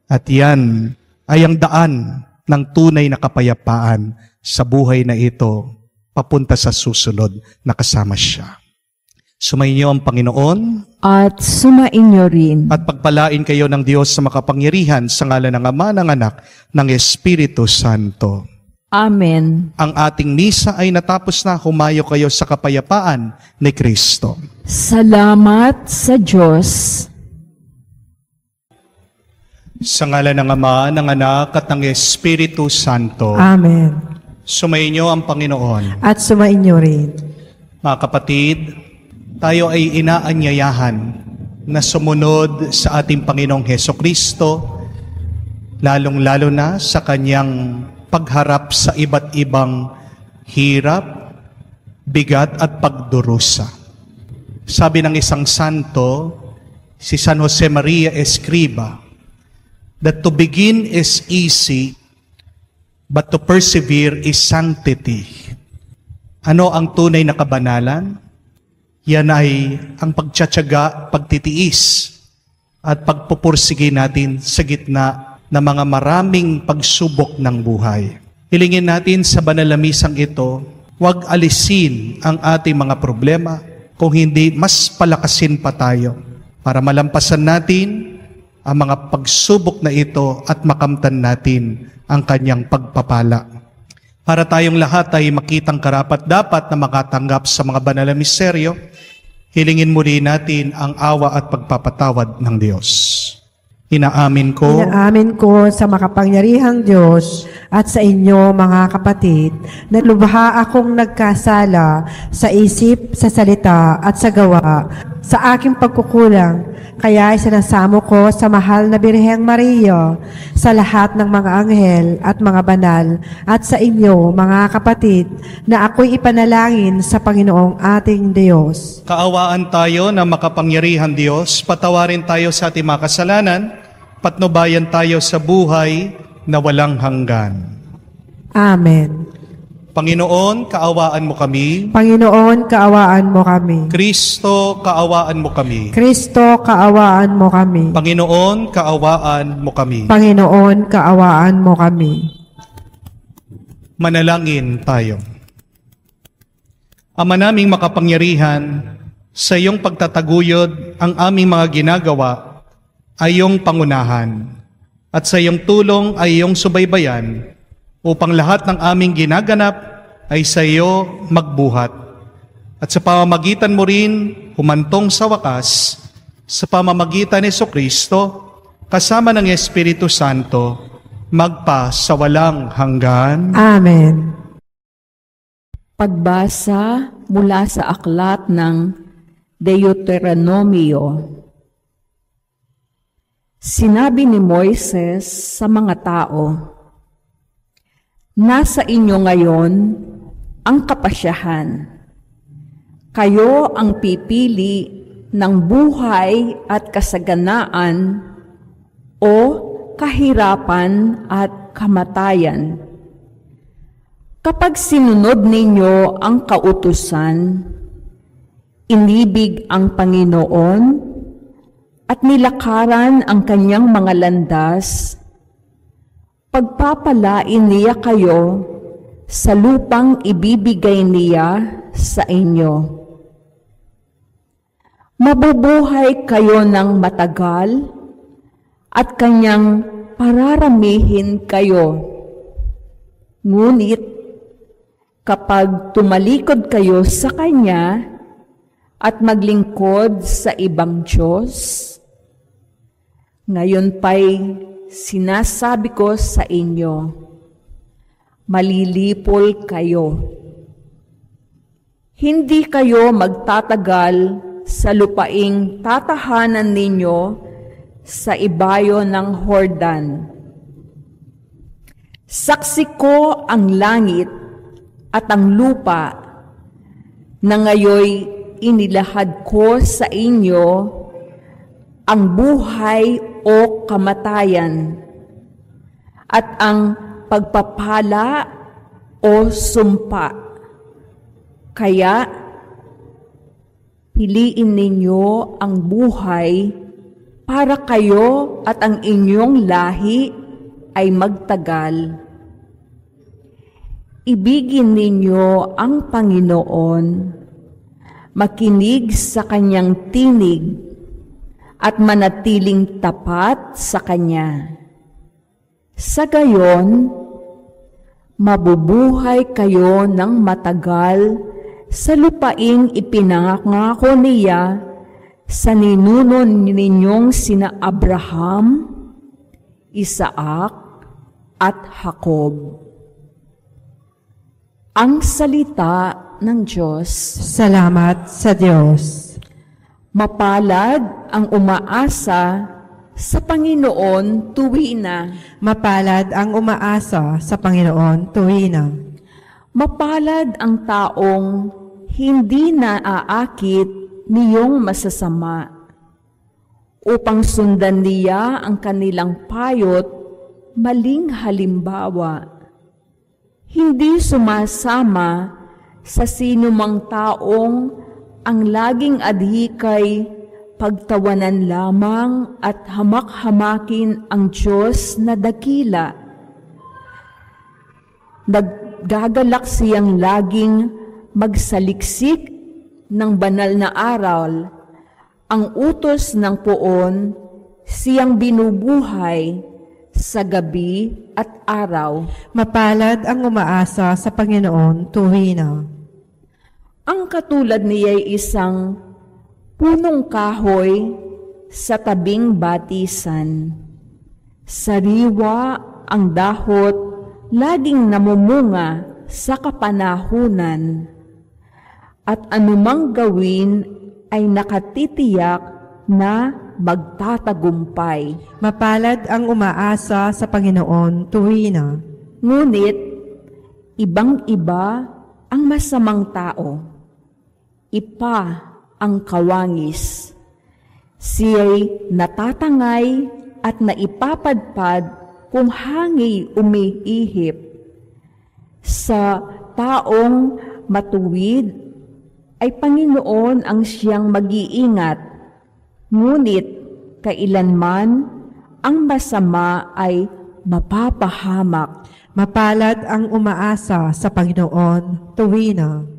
[SPEAKER 1] at yan ay ang daan ng tunay na kapayapaan sa buhay na ito papunta sa susunod na kasama siya. Sumainyo ang Panginoon
[SPEAKER 2] At sumainyo rin.
[SPEAKER 1] at pagpalain kayo ng Diyos sa makapangyarihan sa ngalan ng Ama, ng Anak, ng Espiritu Santo.
[SPEAKER 2] Amen.
[SPEAKER 1] Ang ating misa ay natapos na. Humayo kayo sa kapayapaan ni Kristo.
[SPEAKER 2] Salamat sa Diyos.
[SPEAKER 1] Sa ngalan ng Ama, ng Anak, at ng Espiritu Santo.
[SPEAKER 6] Amen.
[SPEAKER 1] Sumainyo ang Panginoon.
[SPEAKER 6] At sumainyo rin.
[SPEAKER 1] Mga kapatid, tayo ay inaanyayahan na sumunod sa ating Panginoong Hesukristo, lalong-lalo na sa kanyang pagharap sa iba't ibang hirap, bigat at pagdurusa. Sabi ng isang santo, si San Jose Maria Escriba, that to begin is easy, but to persevere is sanctity. Ano ang tunay na kabanalan? Yan ay ang pagtsatsaga, pagtitiis, at pagpupursige natin sa gitna ng mga maraming pagsubok ng buhay. Hilingin natin sa banal na misang ito, huwag alisin ang ating mga problema, kung hindi mas palakasin pa tayo para malampasan natin ang mga pagsubok na ito at makamtan natin ang kanyang pagpapala. Para tayong lahat ay makitang karapat-dapat na makatanggap sa mga banal na misteryo, hilingin muli natin ang awa at pagpapatawad ng Diyos. Inaamin ko
[SPEAKER 6] sa makapangyarihang Diyos at sa inyo mga kapatid, na lubha akong nagkasala sa isip, sa salita at sa gawa, sa aking pagkukulang. Kaya isinasamo ko sa mahal na Birheng Maria, sa lahat ng mga anghel at mga banal, at sa inyo mga kapatid, na ako'y ipanalangin sa Panginoong ating Diyos.
[SPEAKER 1] Kaawaan tayo ng makapangyarihan Diyos, patawarin tayo sa ating mga kasalanan, patnubayan tayo sa buhay na walang hanggan.
[SPEAKER 6] Amen.
[SPEAKER 1] Panginoon, kaawaan mo kami.
[SPEAKER 6] Panginoon, kaawaan mo kami.
[SPEAKER 1] Kristo, kaawaan mo kami.
[SPEAKER 6] Kristo, kaawaan mo kami.
[SPEAKER 1] Panginoon, kaawaan mo kami.
[SPEAKER 6] Panginoon, kaawaan mo kami.
[SPEAKER 1] Manalangin tayo. Ama naming makapangyarihan, sa iyong pagtataguyod ang aming mga ginagawa ay iyong pangunahan, at sa iyong tulong ay iyong subaybayan, upang lahat ng aming ginaganap ay sa iyo magbuhat. At sa pamamagitan mo rin, humantong sa wakas, sa pamamagitan ni Jesucristo, kasama ng Espiritu Santo, magpa sa walang hanggan.
[SPEAKER 6] Amen.
[SPEAKER 2] Pagbasa mula sa aklat ng Deuteronomio. Sinabi ni Moises sa mga tao, nasa inyo ngayon ang kapasyahan. Kayo ang pipili ng buhay at kasaganaan o kahirapan at kamatayan. Kapag sinunod ninyo ang kautusan, inibig ang Panginoon at nilakaran ang kanyang mga landas, pagpapalain niya kayo sa lupang ibibigay niya sa inyo. Mabubuhay kayo ng matagal at kanyang pararamihin kayo. Ngunit kapag tumalikod kayo sa kanya at maglingkod sa ibang Diyos, ngayon pa'y sinasabi ko sa inyo, malilipol kayo. Hindi kayo magtatagal sa lupaing tatahanan ninyo sa ibayo ng Jordan. Saksi ko ang langit at ang lupa na ngayoy inilahad ko sa inyo ang buhay o kamatayan at ang pagpapala o sumpa. Kaya piliin ninyo ang buhay para kayo at ang inyong lahi ay magtagal, Ibigin ninyo ang Panginoon, makinig sa kanyang tinig, at manatiling tapat sa kanya. Sa gayon, mabubuhay kayo ng matagal sa lupaing ipinangako niya sa ninuno ninyong sina Abraham, Isaac, at Jacob. Ang salita ng Diyos.
[SPEAKER 6] Salamat sa Diyos.
[SPEAKER 2] Mapalad ang umaasa sa Panginoon tuwina.
[SPEAKER 6] Mapalad ang umaasa sa Panginoon tuwina.
[SPEAKER 2] Mapalad ang taong hindi naaakit niyong masasama, upang sundan niya ang kanilang payot, maling halimbawa. Hindi sumasama sa sinumang taong ang laging adhikay pagtawanan lamang at hamak-hamakin ang Diyos na dakila. Naggagalak siyang laging magsaliksik ng banal na aral. Ang utos ng poon, siyang binubuhay sa gabi at araw.
[SPEAKER 6] Mapalad ang umaasa sa Panginoon tuwina.
[SPEAKER 2] Ang katulad niya ay isang punong kahoy sa tabing batisan. Sariwa ang dahot, laging namumunga sa kapanahunan. At anumang gawin ay nakatitiyak na magtatagumpay.
[SPEAKER 6] Mapalad ang umaasa sa Panginoon tuwina.
[SPEAKER 2] Ngunit, ibang-iba ang masamang tao. Ipa ang kawangis. Siya'y natatangay at naipapadpad kung hangin umiihip. Sa taong matuwid ay Panginoon ang siyang mag-iingat. Ngunit kailanman ang masama ay mapapahamak.
[SPEAKER 6] Mapalad ang umaasa sa Panginoon tuwina.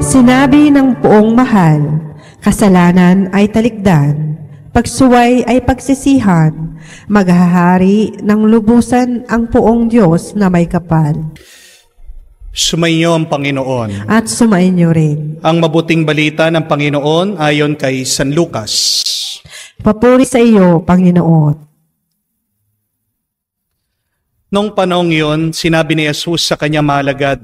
[SPEAKER 6] Sinabi ng poong mahal, kasalanan ay talikdan, pagsuway ay pagsisihan, maghahari ng lubusan ang poong Diyos na may kapal.
[SPEAKER 1] Sumainyo ang Panginoon.
[SPEAKER 6] At sumainyo rin.
[SPEAKER 1] Ang mabuting balita ng Panginoon ayon kay San Lucas.
[SPEAKER 6] Papuri sa iyo, Panginoon.
[SPEAKER 1] Noong panahong iyon, sinabi ni Jesus sa kanyang malagad,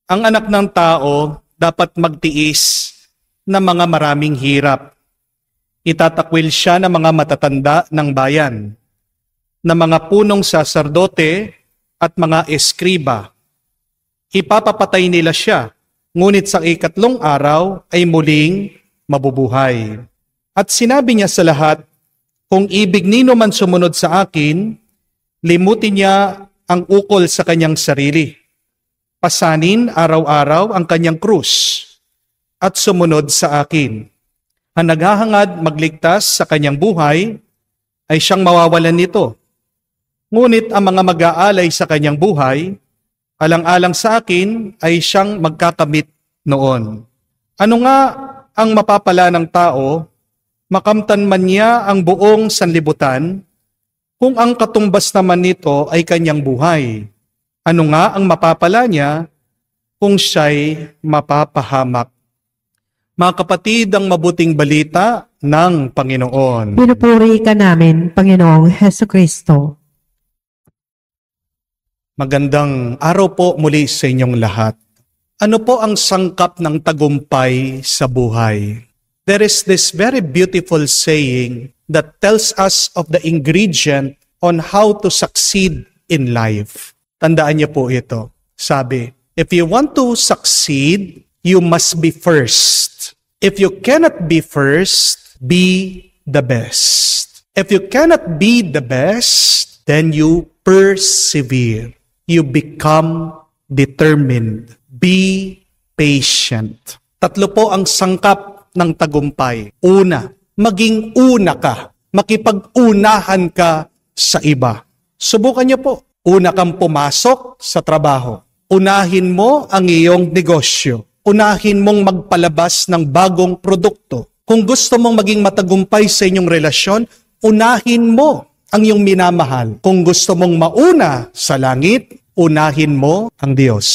[SPEAKER 1] ang anak ng tao dapat magtiis ng mga maraming hirap. Itatakwil siya ng mga matatanda ng bayan, ng mga punong saserdote at mga eskriba. Ipapapatay nila siya, ngunit sa ikatlong araw ay muling mabubuhay. At sinabi niya sa lahat, kung ibig nino man sumunod sa akin, limutin niya ang ukol sa kanyang sarili. Pasanin araw-araw ang kanyang krus at sumunod sa akin. Ang naghahangad magligtas sa kanyang buhay ay siyang mawawalan nito. Ngunit ang mga mag-aalay sa kanyang buhay, alang-alang sa akin ay siyang magkakamit noon. Ano nga ang mapapala ng tao, makamtan man niya ang buong sanlibutan, kung ang katumbas naman nito ay kanyang buhay? Ano nga ang mapapala niya kung siya'y mapapahamak? Mga kapatid, ang mabuting balita ng Panginoon.
[SPEAKER 6] Pinupuri ka namin, Panginoong Hesukristo.
[SPEAKER 1] Magandang araw po muli sa inyong lahat. Ano po ang sangkap ng tagumpay sa buhay? There is this very beautiful saying that tells us of the ingredient on how to succeed in life. Tandaan niyo po ito. Sabi, if you want to succeed, you must be first. If you cannot be first, be the best. If you cannot be the best, then you persevere. You become determined. Be patient. Tatlo po ang sangkap ng tagumpay. Una, maging una ka. Makipag-unahan ka sa iba. Subukan niyo po. Una kang pumasok sa trabaho. Unahin mo ang iyong negosyo. Unahin mong magpalabas ng bagong produkto. Kung gusto mong maging matagumpay sa inyong relasyon, unahin mo ang iyong minamahal. Kung gusto mong mauna sa langit, unahin mo ang Diyos.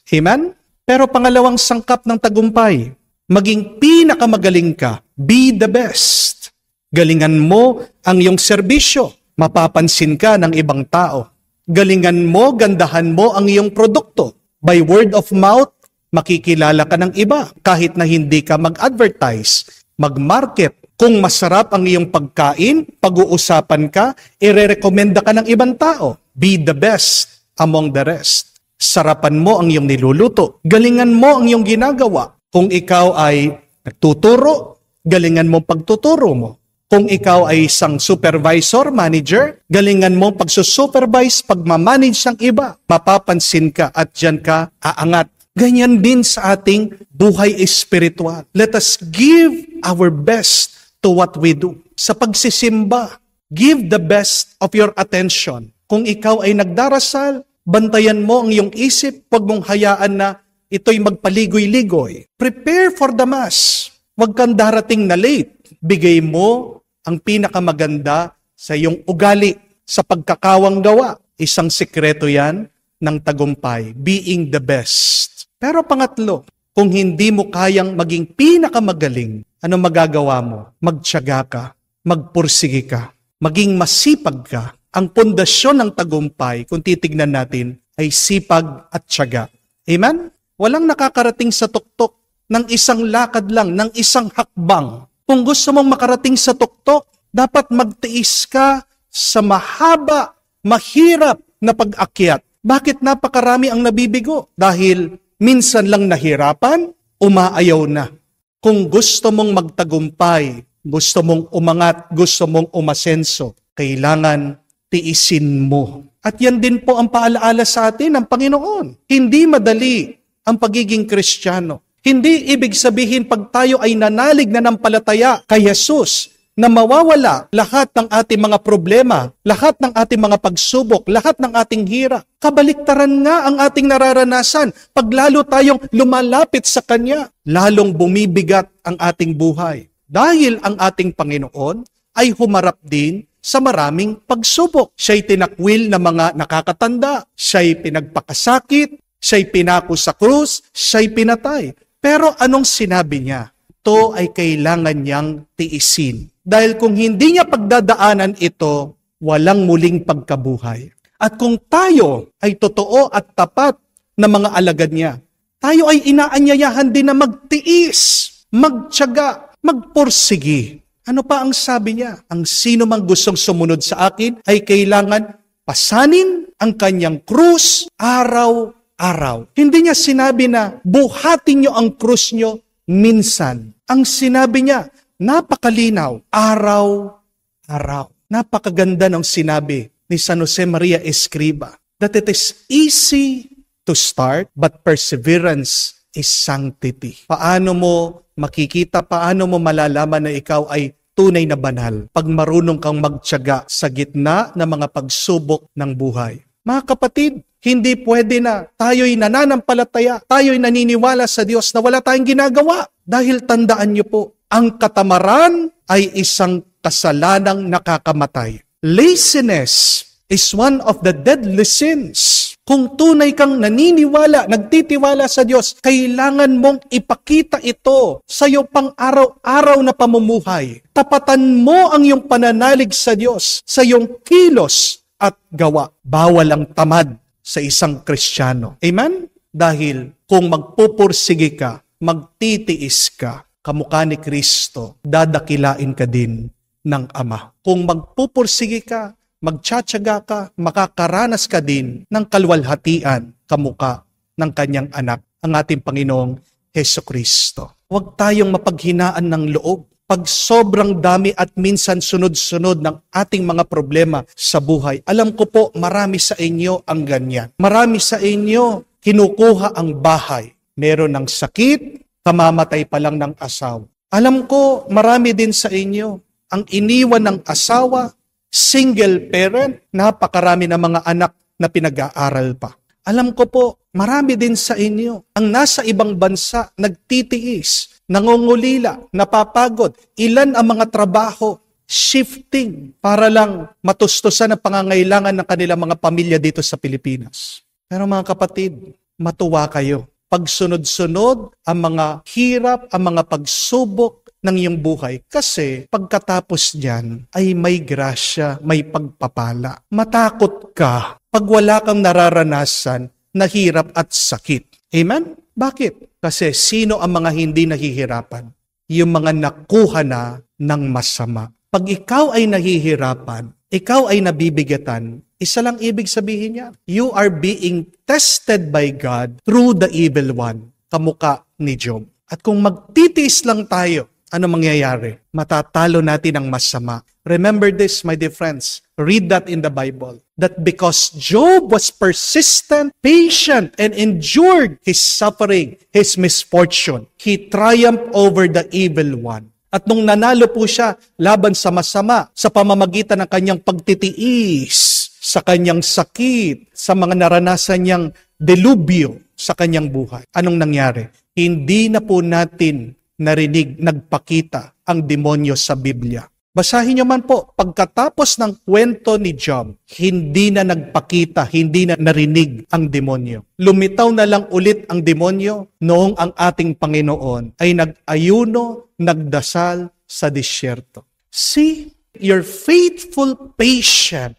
[SPEAKER 1] Amen? Pero pangalawang sangkap ng tagumpay, maging pinakamagaling ka. Be the best. Galingan mo ang iyong serbisyo. Mapapansin ka ng ibang tao. Galingan mo, gandahan mo ang iyong produkto. By word of mouth, makikilala ka ng iba kahit na hindi ka mag-advertise, mag-market. Kung masarap ang iyong pagkain, pag-uusapan ka, irerekomenda ka ng ibang tao. Be the best among the rest. Sarapan mo ang iyong niluluto. Galingan mo ang iyong ginagawa. Kung ikaw ay nagtuturo, galingan mo pagtuturo mo. Kung ikaw ay isang supervisor, manager, galingan mo pagsusupervise, pagmamanage ng iba. Mapapansin ka at dyan ka aangat. Ganyan din sa ating buhay espiritual. Let us give our best to what we do. Sa pagsisimba, give the best of your attention. Kung ikaw ay nagdarasal, bantayan mo ang iyong isip, huwag mong hayaan na ito'y magpaligoy-ligoy. Prepare for the Mass. Huwag kang darating na late. Bigay mo ang pinakamaganda sa iyong ugali, sa pagkakawang gawa. Isang sikreto yan ng tagumpay, being the best. Pero pangatlo, kung hindi mo kayang maging pinakamagaling, ano magagawa mo? Magtiyaga ka, magpursige ka, maging masipag ka. Ang pundasyon ng tagumpay, kung titignan natin, ay sipag at tiyaga. Amen? Walang nakakarating sa tuktok ng isang lakad lang, ng isang hakbang. Kung gusto mong makarating sa tuktok, dapat magtiis ka sa mahaba, mahirap na pag-akyat. Bakit napakarami ang nabibigo? Dahil minsan lang nahirapan, umaayaw na. Kung gusto mong magtagumpay, gusto mong umangat, gusto mong umasenso, kailangan tiisin mo. At yan din po ang paalaala sa atin ng Panginoon. Hindi madali ang pagiging Kristiyano. Hindi ibig sabihin pag tayo ay nanalig na nampalataya kay Jesus, na mawawala lahat ng ating mga problema, lahat ng ating mga pagsubok, lahat ng ating hirap. Kabaliktaran nga ang ating nararanasan. Pag lalo tayong lumalapit sa Kanya, lalong bumibigat ang ating buhay. Dahil ang ating Panginoon ay humarap din sa maraming pagsubok. Siya'y tinakwil na mga nakakatanda, siya'y pinagpakasakit, siya'y pinako sa krus, siya'y pinatay. Pero anong sinabi niya? Ito ay kailangan niyang tiisin. Dahil kung hindi niya pagdadaanan ito, walang muling pagkabuhay. At kung tayo ay totoo at tapat na mga alagad niya, tayo ay inaanyayahan din na magtiis, magtiyaga, magpursigi. Ano pa ang sabi niya? Ang sino mang gustong sumunod sa akin ay kailangan pasanin ang kanyang krus araw-araw. Hindi niya sinabi na buhatin niyo ang krus niyo minsan. Ang sinabi niya, napakalinaw, araw-araw. Napakaganda ng sinabi ni San Jose Maria Escriba that it is easy to start but perseverance is sanctity. Paano mo makikita, paano mo malalaman na ikaw ay tunay na banal pag marunong kang magtiyaga sa gitna ng mga pagsubok ng buhay? Mga kapatid, hindi pwede na tayo'y nananampalataya, tayo'y naniniwala sa Diyos na wala tayong ginagawa. Dahil tandaan niyo po, ang katamaran ay isang kasalanang nakakamatay. Laziness is one of the deadly sins. Kung tunay kang naniniwala, nagtitiwala sa Diyos, kailangan mong ipakita ito sa iyong pang-araw-araw na pamumuhay. Tapatan mo ang iyong pananalig sa Diyos, sa iyong kilos at gawa. Bawal ang tamad sa isang Kristiyano. Amen? Dahil kung magpupursige ka, magtitiis ka, kamukha ni Kristo, dadakilain ka din ng Ama. Kung magpupursige ka, magtsatsaga ka, makakaranas ka din ng kalwalhatian, kamukha ng kanyang anak, ang ating Panginoong Hesukristo. Huwag tayong mapaghinaan ng loob. Pag sobrang dami at minsan sunod-sunod ng ating mga problema sa buhay, alam ko po marami sa inyo ang ganyan. Marami sa inyo kinukuha ang bahay. Meron ng sakit, kamamatay pa lang ng asawa. Alam ko marami din sa inyo ang iniwan ng asawa, single parent, napakarami na mga anak na pinag-aaral pa. Alam ko po, marami din sa inyo ang nasa ibang bansa, nagtitiis, nangungulila, napapagod. Ilan ang mga trabaho, shifting, para lang matustusan ang pangangailangan ng kanilang mga pamilya dito sa Pilipinas. Pero mga kapatid, matuwa kayo. Pag sunod-sunod ang mga hirap, ang mga pagsubok ng iyong buhay. Kasi pagkatapos niyan ay may grasya, may pagpapala. Matakot ka pag wala kang nararanasan na hirap at sakit. Amen? Bakit? Kasi sino ang mga hindi nahihirapan? Yung mga nakuha na ng masama. Pag ikaw ay nahihirapan, ikaw ay nabibigatan, isa lang ibig sabihin niya. You are being tested by God through the evil one. Kamukha ni Job. At kung magtitiis lang tayo, ano mangyayari? Matatalo natin ang masama. Remember this, my dear friends. Read that in the Bible. That because Job was persistent, patient, and endured his suffering, his misfortune, he triumphed over the evil one. At nung nanalo po siya laban sa masama, sa pamamagitan ng kanyang pagtitiis, sa kanyang sakit, sa mga naranasan niyang delubyo sa kanyang buhay. Anong nangyari? Hindi na po natin narinig, nagpakita ang demonyo sa Biblia. Basahin niyo man po, pagkatapos ng kwento ni Job, hindi na nagpakita, hindi na narinig ang demonyo. Lumitaw na lang ulit ang demonyo noong ang ating Panginoon ay nag-ayuno, nagdasal sa disyerto. See, your faithful patience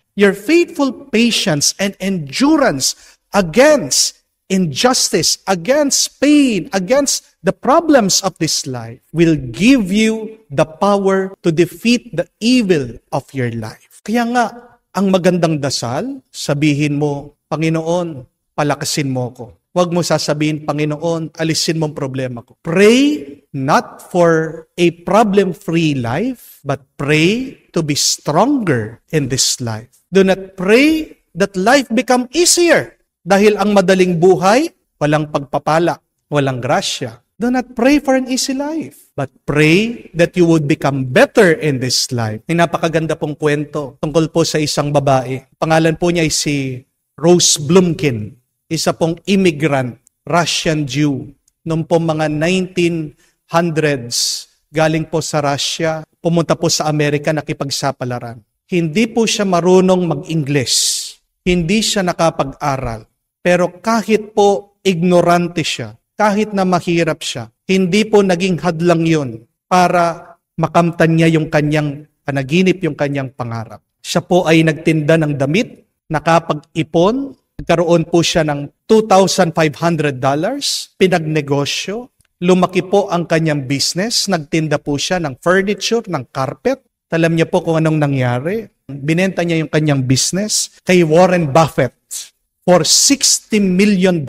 [SPEAKER 1] and endurance against injustice, against pain, against the problems of this life will give you the power to defeat the evil of your life. Kaya nga, ang magandang dasal, sabihin mo, Panginoon, palakasin mo ko. Huwag mo sasabihin, Panginoon, alisin mo ang problema ko. Pray not for a problem-free life, but pray to be stronger in this life. Do not pray that life become easier. Dahil ang madaling buhay, walang pagpapala, walang grasya. Do not pray for an easy life, but pray that you would become better in this life. May napakaganda pong kwento tungkol po sa isang babae. Pangalan po niya ay si Rose Blumkin, isa pong immigrant, Russian Jew. Noong po mga 1900s, galing po sa Russia, pumunta po sa Amerika, nakipagsapalaran. Hindi po siya marunong mag-Ingles. Hindi siya nakapag-aral. Pero kahit po ignorante siya, kahit na mahirap siya, hindi po naging hadlang yun para makamtan niya yung kanyang panaginip, yung kanyang pangarap. Siya po ay nagtinda ng damit, nakapag-ipon, nagkaroon po siya ng $2,500, pinagnegosyo, lumaki po ang kanyang business, nagtinda po siya ng furniture, ng carpet. Alam niya po kung anong nangyari. Binenta niya yung kanyang business kay Warren Buffett for $60 million.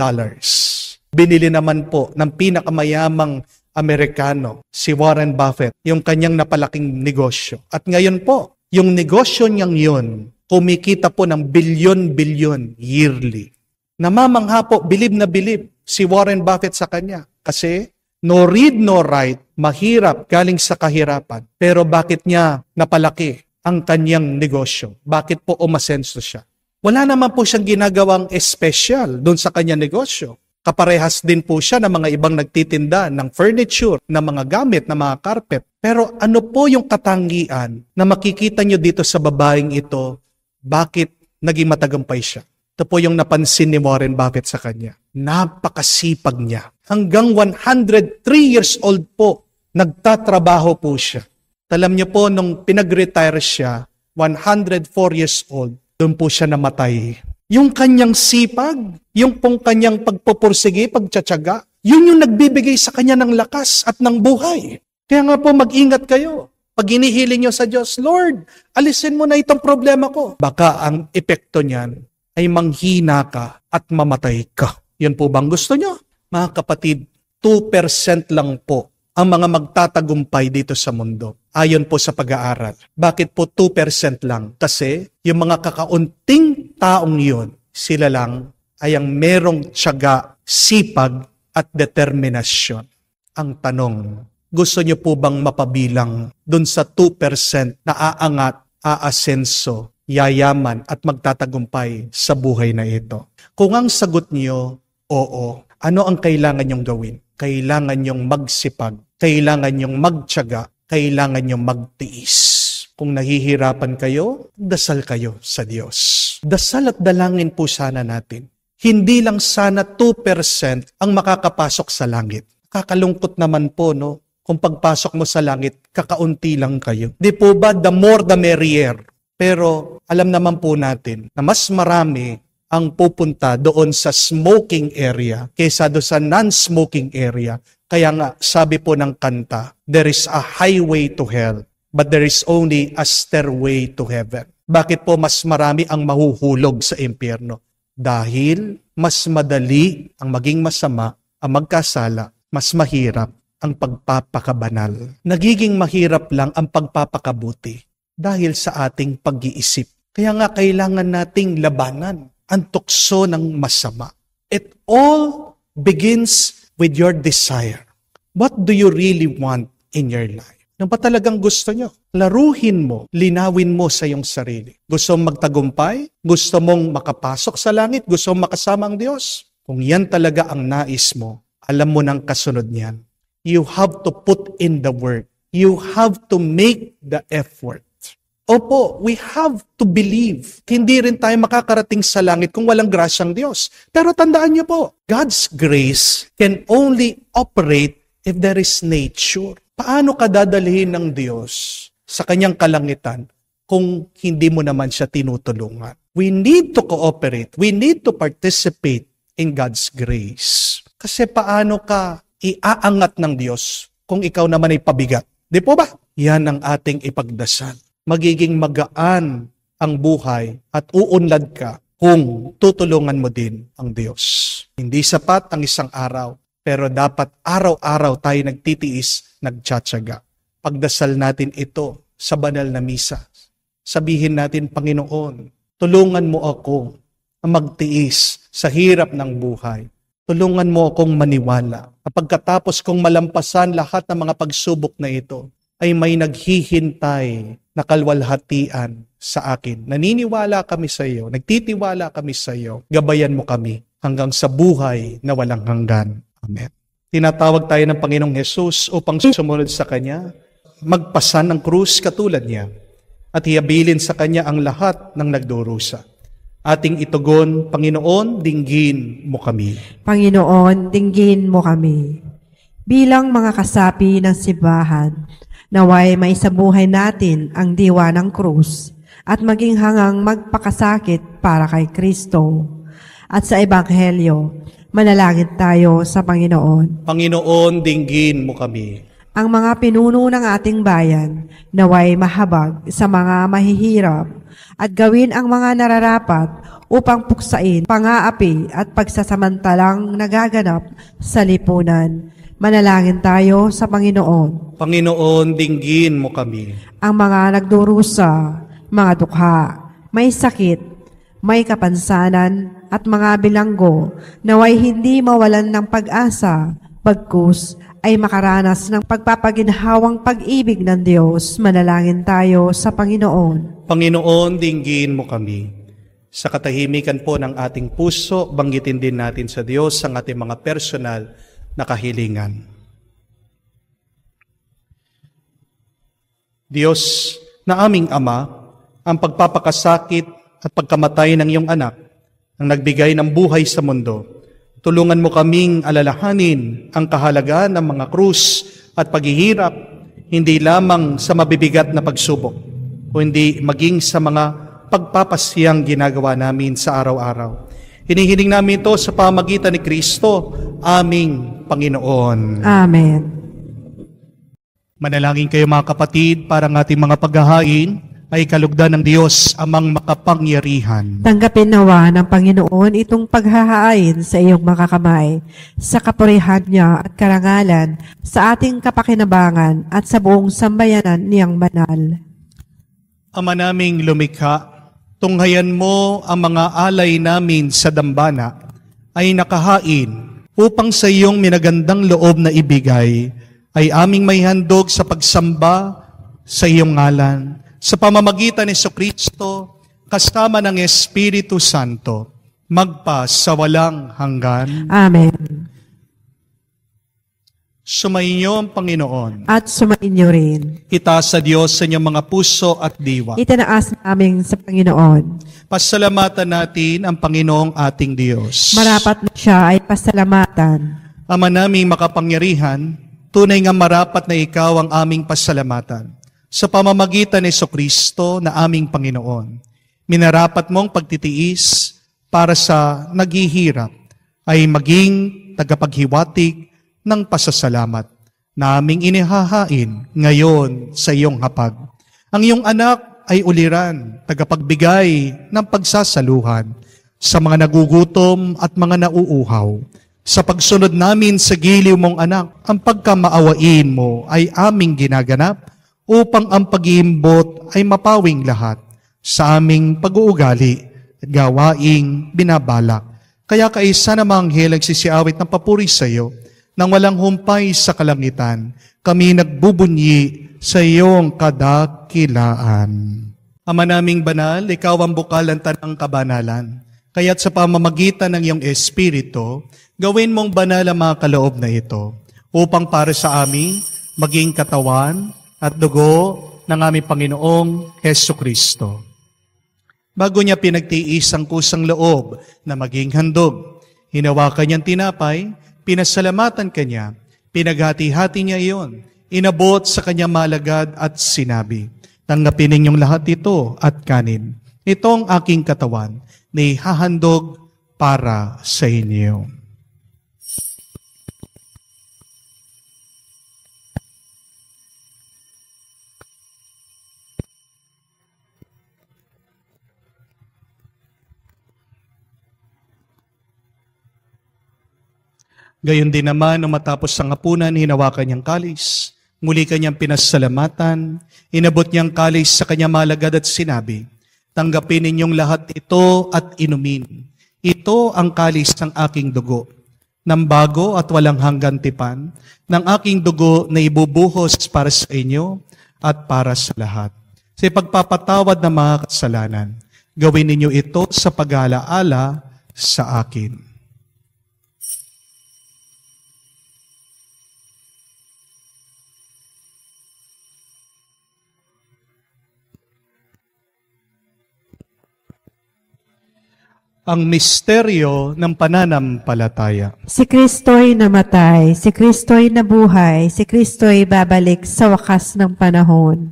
[SPEAKER 1] Binili naman po ng pinakamayamang Amerikano, si Warren Buffett, yung kanyang napalaking negosyo. At ngayon po, yung negosyo niyang yun, kumikita po ng bilyon-bilyon yearly. Namamangha po, bilib na bilib si Warren Buffett sa kanya. Kasi no read, no write, mahirap galing sa kahirapan. Pero bakit niya napalaki ang kanyang negosyo? Bakit po umasenso siya? Wala naman po siyang ginagawang espesyal doon sa kanyang negosyo. Kaparehas din po siya ng mga ibang nagtitinda ng furniture, ng mga gamit, ng mga carpet. Pero ano po yung katangian na makikita nyo dito sa babaeng ito, bakit naging matagumpay siya? Ito po yung napansin ni Warren Buffett sa kanya. Napakasipag niya. Hanggang 103 years old po, nagtatrabaho po siya. Alam niyo po, nung pinag-retire siya, 104 years old, doon po siya namatay. Yung kanyang sipag, yung pong kanyang pagpupursige, pagtsatsaga, yun yung nagbibigay sa kanya ng lakas at ng buhay. Kaya nga po mag-ingat kayo. Pag inihiling nyo sa Diyos, Lord, alisin mo na itong problema ko. Baka ang epekto niyan ay manghina ka at mamatay ka. Yun po bang gusto nyo? Mga kapatid, 2% lang po ang mga magtatagumpay dito sa mundo. Ayon po sa pag-aaral. Bakit po 2% lang? Kasi yung mga kakaunting taong yun, sila lang ay ang merong tiyaga, sipag at determinasyon. Ang tanong, gusto niyo po bang mapabilang dun sa 2% na aangat, aasenso, yayaman at magtatagumpay sa buhay na ito? Kung ang sagot niyo, oo, ano ang kailangan niyong gawin? Kailangan niyong magsipag, kailangan niyong magtiyaga, kailangan niyong magtiis. Kung nahihirapan kayo, dasal kayo sa Diyos. Dasal at dalangin po sana natin. Hindi lang sana 2% ang makakapasok sa langit. Kakalungkot naman po, no? Kung pagpasok mo sa langit, kakaunti lang kayo. Di po ba, the more the merrier? Pero alam naman po natin na mas marami ang pupunta doon sa smoking area kaysa doon sa non-smoking area. Kaya nga, sabi po ng kanta, there is a highway to hell, but there is only a stairway to heaven. Bakit po mas marami ang mahuhulog sa impyerno? Dahil mas madali ang maging masama, ang magkasala, mas mahirap ang pagpapakabanal. Nagiging mahirap lang ang pagpapakabuti dahil sa ating pag-iisip. Kaya nga kailangan nating labanan ang tukso ng masama. It all begins with your desire. What do you really want in your life? Ano ba talagang gusto nyo? Laruhin mo, linawin mo sa iyong sarili. Gusto mong magtagumpay? Gusto mong makapasok sa langit? Gusto mong makasama ang Diyos? Kung yan talaga ang nais mo, alam mo ng kasunod niyan. You have to put in the work. You have to make the effort. Opo, we have to believe. Hindi rin tayo makakarating sa langit kung walang grasyang Diyos. Pero tandaan niyo po, God's grace can only operate if there is nature. Paano ka dadalhin ng Diyos sa kanyang kalangitan kung hindi mo naman siya tinutulungan? We need to cooperate. We need to participate in God's grace. Kasi paano ka iaangat ng Diyos kung ikaw naman ay pabigat? Di po ba? Yan ang ating ipagdasal. Magiging magaan ang buhay at uunlad ka kung tutulungan mo din ang Diyos. Hindi sapat ang isang araw, pero dapat araw-araw tayo nagtitiis, nagtsatsaga. Pagdasal natin ito sa banal na misa. Sabihin natin, Panginoon, tulungan mo ako na magtiis sa hirap ng buhay. Tulungan mo akong maniwala. Pagkatapos kong malampasan lahat ng mga pagsubok na ito, ay may naghihintay na kalwalhatian sa akin. Naniniwala kami sa iyo, nagtitiwala kami sa iyo, gabayan mo kami hanggang sa buhay na walang hanggan. Amen. Tinatawag tayo ng Panginoong Hesus upang sumunod sa Kanya, magpasan ng krus katulad niya, at hiyabilin sa Kanya ang lahat ng nagdurusa. Ating itugon, Panginoon, dinggin mo kami.
[SPEAKER 6] Panginoon, dinggin mo kami. Bilang mga kasapi ng simbahan, naway maisabuhay natin ang diwa ng krus at maging hangang magpakasakit para kay Kristo. At sa Ebanghelyo, manalangin tayo sa Panginoon.
[SPEAKER 1] Panginoon, dinggin mo kami.
[SPEAKER 6] Ang mga pinuno ng ating bayan, naway mahabag sa mga mahihirap at gawin ang mga nararapat upang puksain, pang-aapi at pagsasamantalang nagaganap sa lipunan. Manalangin tayo sa Panginoon.
[SPEAKER 1] Panginoon, dinggin mo kami.
[SPEAKER 6] Ang mga nagdurusa, mga dukha, may sakit, may kapansanan, at mga bilanggo, naway hindi mawalan ng pag-asa, bagkus ay makaranas ng pagpapaginhawang pag-ibig ng Diyos. Manalangin tayo sa Panginoon.
[SPEAKER 1] Panginoon, dinggin mo kami. Sa katahimikan po ng ating puso, banggitin din natin sa Diyos ang ating mga personal na kahilingan. Diyos na aming Ama, ang pagpapakasakit at pagkamatay ng iyong anak, ang nagbigay ng buhay sa mundo, tulungan mo kaming alalahanin ang kahalagaan ng mga krus at paghihirap, hindi lamang sa mabibigat na pagsubok, kundi maging sa mga pagpapasyang ginagawa namin sa araw-araw. Hinihiling namin ito sa pamagitan ni Kristo, aming Panginoon.
[SPEAKER 6] Amen.
[SPEAKER 1] Manalangin kayo mga kapatid para ng ating mga paghahain ay kalugdan ng Diyos amang makapangyarihan.
[SPEAKER 6] Tanggapin nawa ng Panginoon itong paghahain sa iyong mga kamay, sa kapurihan niya at karangalan, sa ating kapakinabangan at sa buong sambayanan niyang banal.
[SPEAKER 1] Ama naming lumikha, tunghayan mo ang mga alay namin sa dambana ay nakahain upang sa iyong minagandang loob na ibigay ay aming may handog sa pagsamba sa iyong ngalan sa pamamagitan ni Jesucristo kasama ng Espiritu Santo magpa sa walang hanggan.
[SPEAKER 6] Amen.
[SPEAKER 1] Sumainyo ang Panginoon.
[SPEAKER 6] At sumainyo rin.
[SPEAKER 1] Itaas sa Diyos sa inyong mga puso at diwa.
[SPEAKER 6] Itinaas namin sa Panginoon.
[SPEAKER 1] Pasalamatan natin ang Panginoong ating Diyos.
[SPEAKER 6] Marapat na siya ay pasalamatan.
[SPEAKER 1] Ama naming makapangyarihan, tunay nga marapat na ikaw ang aming pasalamatan. Sa pamamagitan ni Jesucristo na aming Panginoon, minarapat mong pagtitiis para sa naghihirap ay maging tagapaghiwatig ng pasasalamat na aming inihahain ngayon sa iyong hapag. Ang iyong anak ay uliran, tagapagbigay ng pagsasaluhan sa mga nagugutom at mga nauuhaw. Sa pagsunod namin sa giliw mong anak, ang pagkamaawain mo ay aming ginaganap upang ang pag-iimbot ay mapawing lahat sa aming pag-uugali at gawaing binabalak. Kaya kaisa na mga anghel nagsisiawit ng papuri sa iyo, nang walang humpay sa kalangitan, kami nagbubunyi sa iyong kadakilaan. Ama naming banal, ikaw ang bukal ng tanang kabanalan. Kaya't sa pamamagitan ng iyong Espiritu, gawin mong banal ang mga kaloob na ito, upang para sa amin maging katawan at dugo ng aming Panginoong Hesukristo. Bago niya pinagtiis ang kusang loob na maging handog, hinawakan niyang tinapay, pinasalamatan kanya, pinaghati-hati niya iyon, inabot sa kanyang malagad at sinabi, tanggapin ninyong lahat ito at kanin. Itong aking katawan na ihahandog para sa inyo. Gayon din naman, nung matapos ang hapunan, hinawakan niyang kalis. Muli kanyang pinasalamatan. Inabot niyang kalis sa kanyang malagad at sinabi, tanggapin ninyong lahat ito at inumin. Ito ang kalis ng aking dugo, ng bago at walang hanggan tipan, ng aking dugo na ibubuhos para sa inyo at para sa lahat. Sa pagpapatawad ng mga kasalanan, gawin ninyo ito sa pag-alaala sa akin. Ang misteryo ng pananampalataya.
[SPEAKER 6] Si Kristo'y namatay, si Kristo'y nabuhay, si Kristo'y babalik sa wakas ng panahon.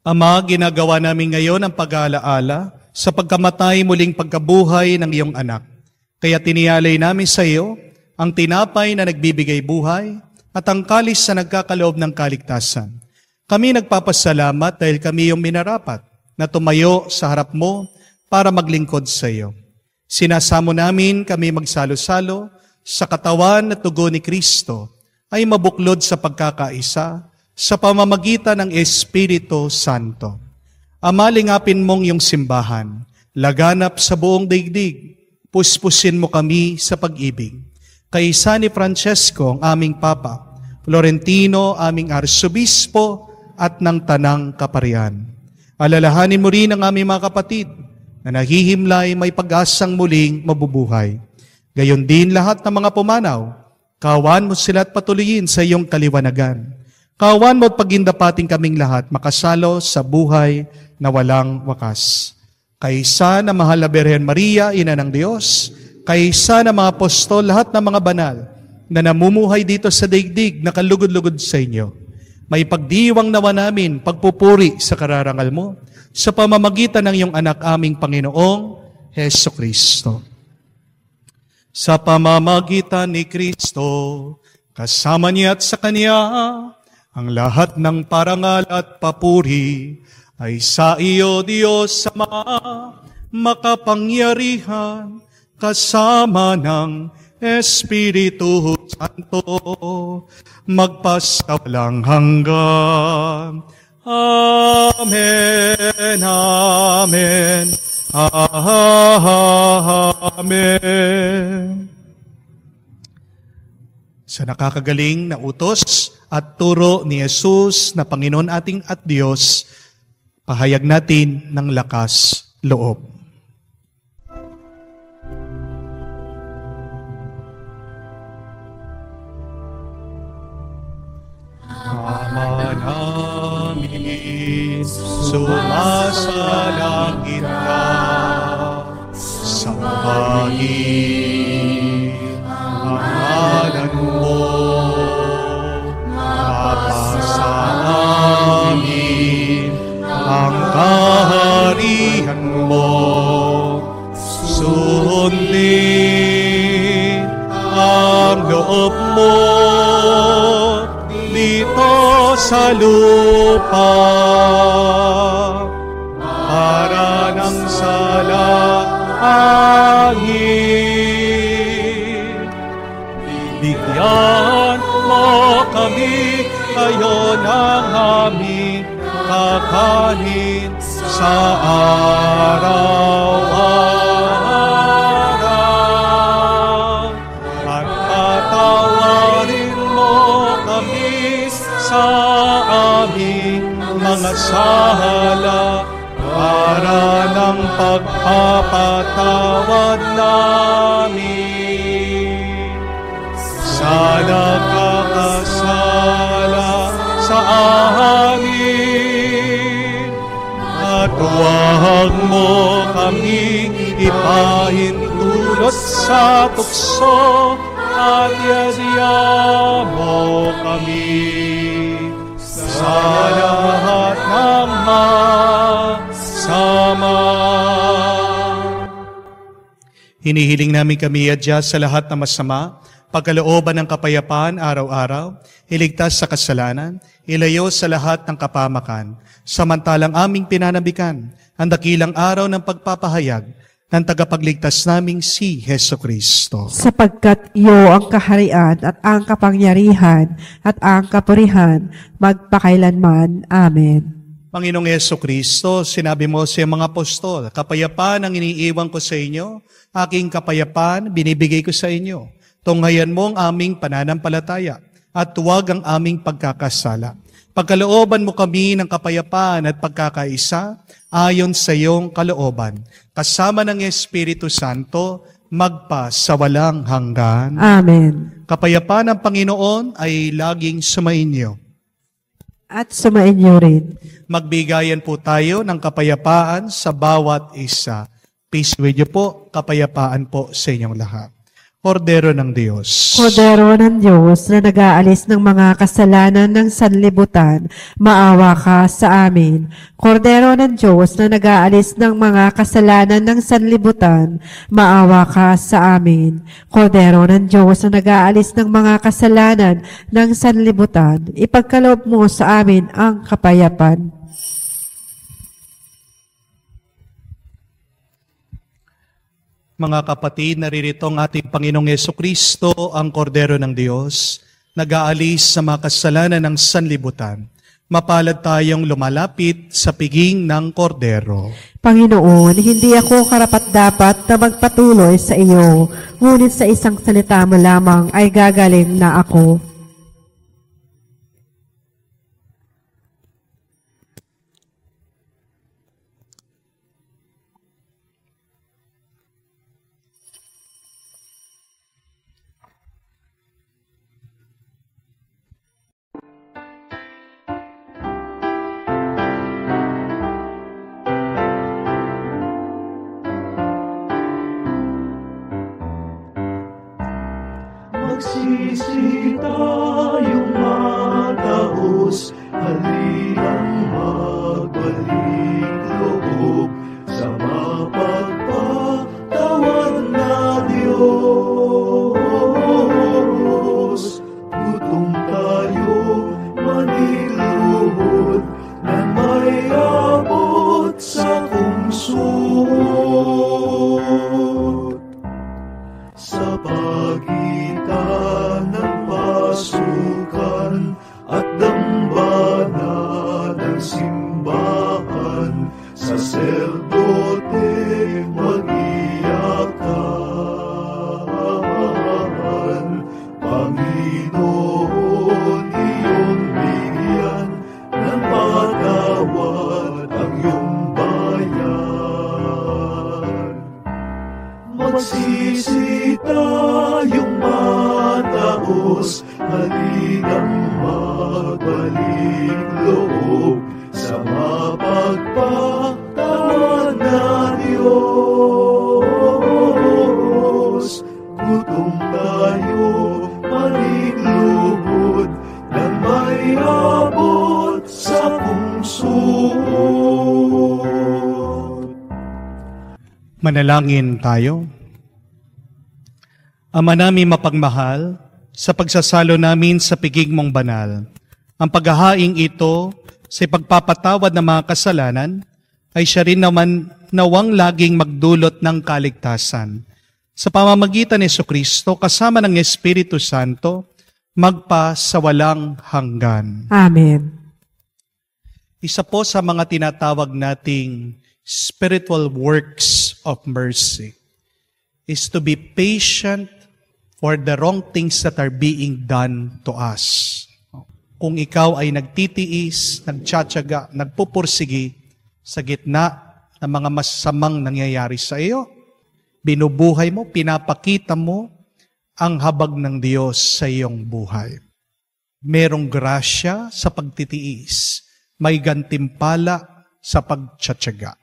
[SPEAKER 1] Ama, ginagawa namin ngayon ang pag-aalaala sa pagkamatay muling pagkabuhay ng iyong anak. Kaya tiniyalay namin sa iyo ang tinapay na nagbibigay buhay at ang kalis na nagkakaloob ng kaligtasan. Kami nagpapasalamat dahil kami yung minarapat na tumayo sa harap mo para maglingkod sa iyo. Sinasamo namin kami magsalo-salo sa katawan at dugo ni Kristo ay mabuklod sa pagkakaisa sa pamamagitan ng Espiritu Santo. Ama, lingapin mong iyong simbahan, laganap sa buong daigdig, puspusin mo kami sa pag-ibig. Kaisa ni Francesco, ang aming Papa, Florentino, aming Arsobispo, at ng Tanang Kaparian. Alalahanin mo rin ang aming mga kapatid, na nahihimlay may pag-asang muling mabubuhay. Gayon din lahat ng mga pumanaw, kawan mo sila at patuloyin sa iyong kaliwanagan. Kawan mo at pagindapating kaming lahat makasalo sa buhay na walang wakas. Kaisa na mahal na Birhen Maria, Ina ng Diyos, kaisa na mga apostol, lahat ng mga banal na namumuhay dito sa daigdig na kalugod-lugod sa inyo. May pagdiwang nawa namin pagpupuri sa kararangal mo sa pamamagitan ng iyong anak aming Panginoong Heso Kristo. Sa pamamagitan ni Kristo, kasama niya at sa Kanya, ang lahat ng parangal at papuri ay sa iyo, Diyos Ama, makapangyarihan, kasama ng Espiritu Santo, magpasawalang hanggan. Amen, amen, amen. Sa nakakagaling na utos at turo ni Jesus na Panginoon ating at Diyos, pahayag natin ng lakas loob. Ama namin, sumasalangit ka, sambahin ang ngalan mo, mapasa amin ang kaharian mo, sundin ang loob mo dito sa lupa para ng salangin. Bigyan mo kami ngayon ng aming kakanin sa araw-araw at patawarin mo kami sa aming mga sala para ng pagpapatawad namin sa nakakasala sa amin. At huwag mo kami ipahintulot sa tukso at yadya mo kami sa lahat ng masama. Hinihiling namin kami adya sa lahat ng masama, pagkalooban ng kapayapaan araw-araw, iligtas sa kasalanan, ilayo sa lahat ng kapamakan, samantalang aming pinanabikan ang dakilang araw ng pagpapahayag ng tagapagligtas naming si Heso Kristo.
[SPEAKER 6] Sapagkat iyo ang kaharian at ang kapangyarihan at ang kapurihan magpakailanman. Amen.
[SPEAKER 1] Panginoong Heso Kristo, sinabi mo sa mga apostol, kapayapaan ang iniiwan ko sa inyo, aking kapayapaan binibigay ko sa inyo. Tunghayan mo ang aming pananampalataya at huwag ang aming pagkakasala. Pagkalooban mo kami ng kapayapaan at pagkakaisa ayon sa iyong kalooban. Kasama ng Espiritu Santo, magpa sa walang hanggan.
[SPEAKER 6] Amen.
[SPEAKER 1] Kapayapaan ng Panginoon ay laging sumainyo.
[SPEAKER 6] At sumainyo rin.
[SPEAKER 1] Magbigayan po tayo ng kapayapaan sa bawat isa. Peace with you po, kapayapaan po sa inyong lahat. Kordero ng Diyos.
[SPEAKER 6] Kordero ng Diyos na nag-aalis ng mga kasalanan ng sanlibutan, maawa ka sa amin. Kordero ng Diyos na nag-aalis ng mga kasalanan ng sanlibutan, maawa ka sa amin. Kordero ng Diyos na nag-aalis ng mga kasalanan ng sanlibutan, ipagkaloob mo sa amin ang kapayapaan.
[SPEAKER 1] Mga kapatid, naririto ang ating Panginoong Jesucristo, ang Kordero ng Diyos, nag-aalis sa mga kasalanan ng sanlibutan. Mapalad tayong lumalapit sa piging ng Kordero.
[SPEAKER 6] Panginoon, hindi ako karapat-dapat na magpatuloy sa iyo, ngunit sa isang salita mo lamang ay gagaling na ako.
[SPEAKER 3] Magsisita
[SPEAKER 7] at dambana ng simbahan, saserdote mag-iyakan. Panginoon, iyong bigyan ng patawad ang iyong bayan. Magsisi tayong mataos, halinang magbalik loob sa mapagpatawad na Diyos. Gutom tayo, maligluhod, nang may abot sa puso.
[SPEAKER 1] Manalangin tayo. Ama namin mapagmahal, sa pagsasalo namin sa piging mong banal, ang paghahaing ito sa pagpapatawad ng mga kasalanan ay siya rin naman nawang laging magdulot ng kaligtasan. Sa pamamagitan ni Jesucristo, kasama ng Espiritu Santo, magpa sa walang hanggan.
[SPEAKER 6] Amen.
[SPEAKER 1] Isa po sa mga tinatawag nating spiritual works of mercy is to be patient for the wrong things that are being done to us. Kung ikaw ay nagtitiis, nagtsatsaga, nagpupursigi sa gitna ng mga masamang nangyayari sa iyo, binubuhay mo, pinapakita mo ang habag ng Diyos sa iyong buhay. Merong grasya sa pagtitiis, may gantimpala sa pagtsatsaga.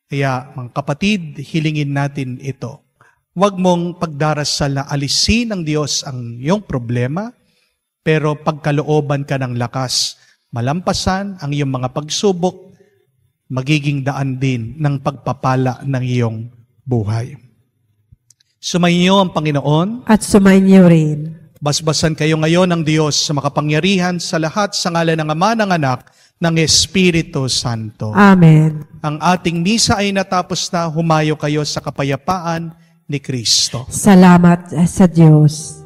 [SPEAKER 1] Kaya mga kapatid, hilingin natin ito. Huwag mong pagdarasal na alisin ng Diyos ang iyong problema, pero pagkalooban ka ng lakas, malampasan ang iyong mga pagsubok, magiging daan din ng pagpapala ng iyong buhay. Sumainyo ang Panginoon.
[SPEAKER 6] At sumainyo rin.
[SPEAKER 1] Basbasan kayo ngayon ng Diyos sa makapangyarihan sa lahat sa ngalan ng Ama, ng Anak, ng Espiritu Santo.
[SPEAKER 6] Amen.
[SPEAKER 1] Ang ating misa ay natapos na, humayo kayo sa kapayapaan ni Kristo.
[SPEAKER 6] Salamat sa Diyos.